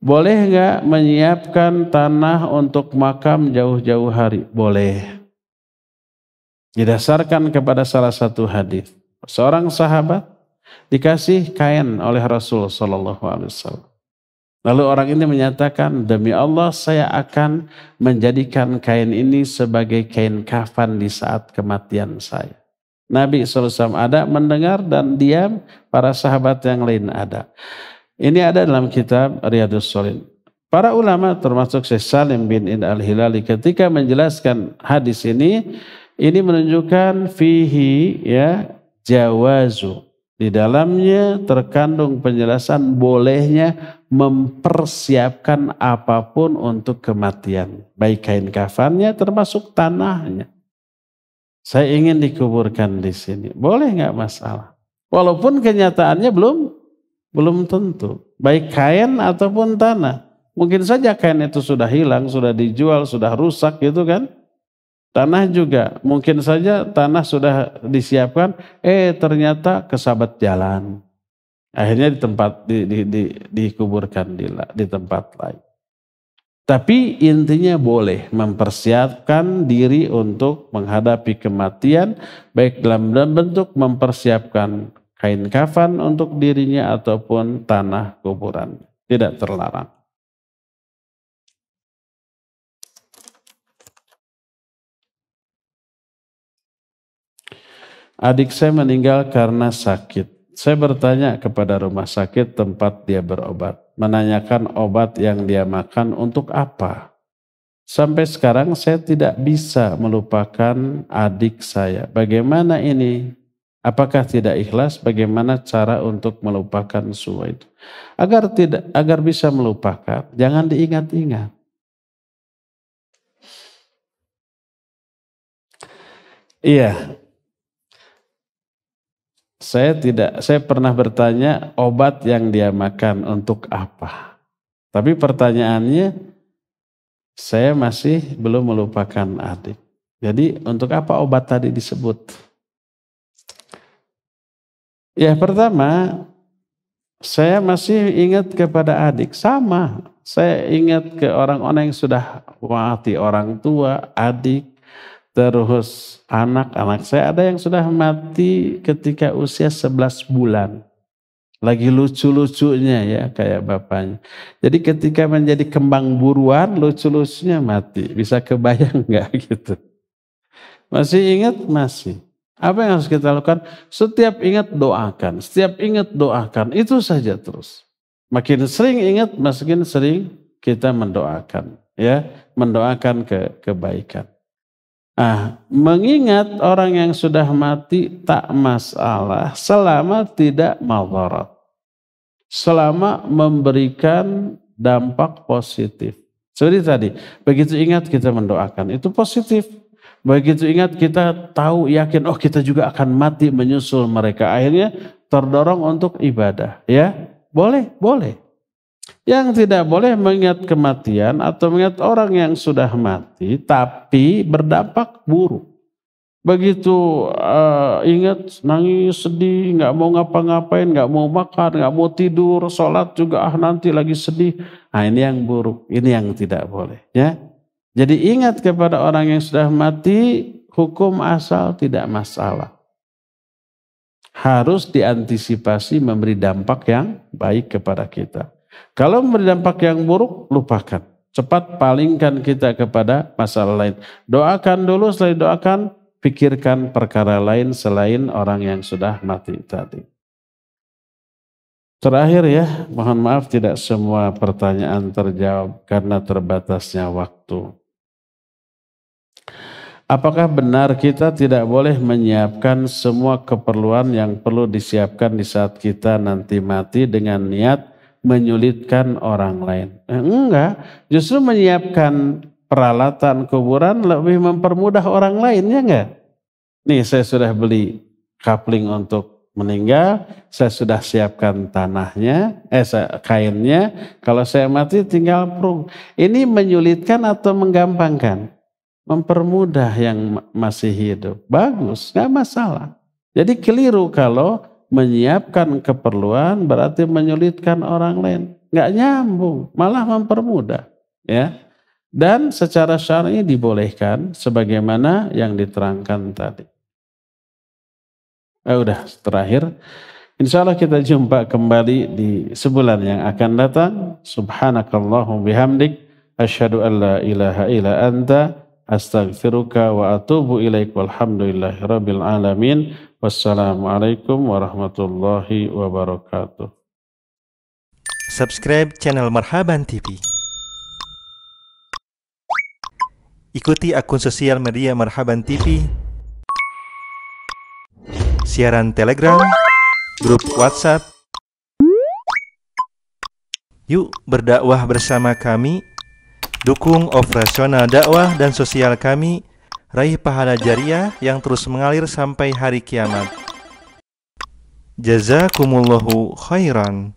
Boleh nggak menyiapkan tanah untuk makam jauh-jauh hari? Boleh. Didasarkan kepada salah satu hadis. Seorang sahabat dikasih kain oleh Rasul Sallallahu Alaihi Wasallam. Lalu orang ini menyatakan, demi Allah saya akan menjadikan kain ini sebagai kain kafan di saat kematian saya. Nabi SAW ada mendengar dan diam, para sahabat yang lain ada. Ini ada dalam kitab Riyadhus Shalihin. Para ulama termasuk Syekh Salim bin Al-Hilali ketika menjelaskan hadis ini menunjukkan fihi ya jawazu. Di dalamnya terkandung penjelasan bolehnya mempersiapkan apapun untuk kematian. Baik kain kafannya termasuk tanahnya. Saya ingin dikuburkan di sini. Boleh nggak masalah. Walaupun kenyataannya belum tentu. Baik kain ataupun tanah. Mungkin saja kain itu sudah hilang, sudah dijual, sudah rusak gitu kan. Tanah juga, mungkin saja tanah sudah disiapkan, ternyata kesabat jalan. Akhirnya dikuburkan di tempat lain. Tapi intinya boleh mempersiapkan diri untuk menghadapi kematian, baik dalam bentuk mempersiapkan kain kafan untuk dirinya ataupun tanah kuburan. Tidak terlarang. Adik saya meninggal karena sakit. Saya bertanya kepada rumah sakit tempat dia berobat. Menanyakan obat yang dia makan untuk apa. Sampai sekarang saya tidak bisa melupakan adik saya. Bagaimana ini? Apakah tidak ikhlas? Bagaimana cara untuk melupakan semua itu? Agar bisa melupakan, jangan diingat-ingat. Iya. Saya pernah bertanya obat yang dia makan untuk apa. Tapi pertanyaannya saya masih belum melupakan adik. Jadi untuk apa obat tadi disebut? Ya pertama saya masih ingat kepada adik. Sama saya ingat ke orang-orang yang sudah mati, orang tua, adik. Terus anak-anak saya ada yang sudah mati ketika usia 11 bulan. Lagi lucu-lucunya ya kayak bapaknya. Jadi ketika menjadi kembang buruan lucu-lucunya mati. Bisa kebayang nggak gitu? Masih ingat? Masih. Apa yang harus kita lakukan? Setiap ingat doakan. Setiap ingat doakan. Itu saja terus. Makin sering ingat, makin sering kita mendoakan. Ya, mendoakan kebaikan. Mengingat orang yang sudah mati tak masalah selama tidak madharat. Selama memberikan dampak positif. Seperti tadi, begitu ingat kita mendoakan, itu positif. Begitu ingat kita tahu, yakin, kita juga akan mati menyusul mereka. Akhirnya terdorong untuk ibadah. Ya, boleh. Yang tidak boleh mengingat kematian atau mengingat orang yang sudah mati tapi berdampak buruk. Begitu ingat nangis, sedih, nggak mau ngapa-ngapain, nggak mau makan, nggak mau tidur, sholat juga nanti lagi sedih. Ini yang buruk, ini yang tidak boleh. Ya, jadi ingat kepada orang yang sudah mati, hukum asal tidak masalah. Harus diantisipasi memberi dampak yang baik kepada kita. Kalau memberi dampak yang buruk, lupakan. Cepat palingkan kita kepada masalah lain. Doakan dulu, setelah doakan, pikirkan perkara lain selain orang yang sudah mati tadi. Terakhir ya, mohon maaf tidak semua pertanyaan terjawab karena terbatasnya waktu. Apakah benar kita tidak boleh menyiapkan semua keperluan yang perlu disiapkan di saat kita nanti mati dengan niat menyulitkan orang lain? Enggak, justru menyiapkan peralatan kuburan lebih mempermudah orang lain, ya enggak? Nih saya sudah beli kapling untuk meninggal, saya sudah siapkan tanahnya, kainnya, kalau saya mati tinggal prung. Ini menyulitkan atau menggampangkan? Mempermudah yang masih hidup. Bagus, nggak masalah. Jadi keliru kalau menyiapkan keperluan berarti menyulitkan orang lain. Nggak nyambung, malah mempermudah. Ya. Dan secara syar'i dibolehkan sebagaimana yang diterangkan tadi. Udah terakhir. Insya Allah kita jumpa kembali di sebulan yang akan datang. Subhanakallahum bihamdik. Asyhadu an la ilaha illa anta. Astaghfiruka wa atubu ilaik walhamdulillahi rabbil alamin. Wassalamualaikum warahmatullahi wabarakatuh. Subscribe channel Marhaban TV. Ikuti akun sosial media Marhaban TV, siaran Telegram, grup WhatsApp. Yuk berdakwah bersama kami. Dukung operasional dakwah dan sosial kami, raih pahala jariah yang terus mengalir sampai hari kiamat. Jazakumullahu khairan.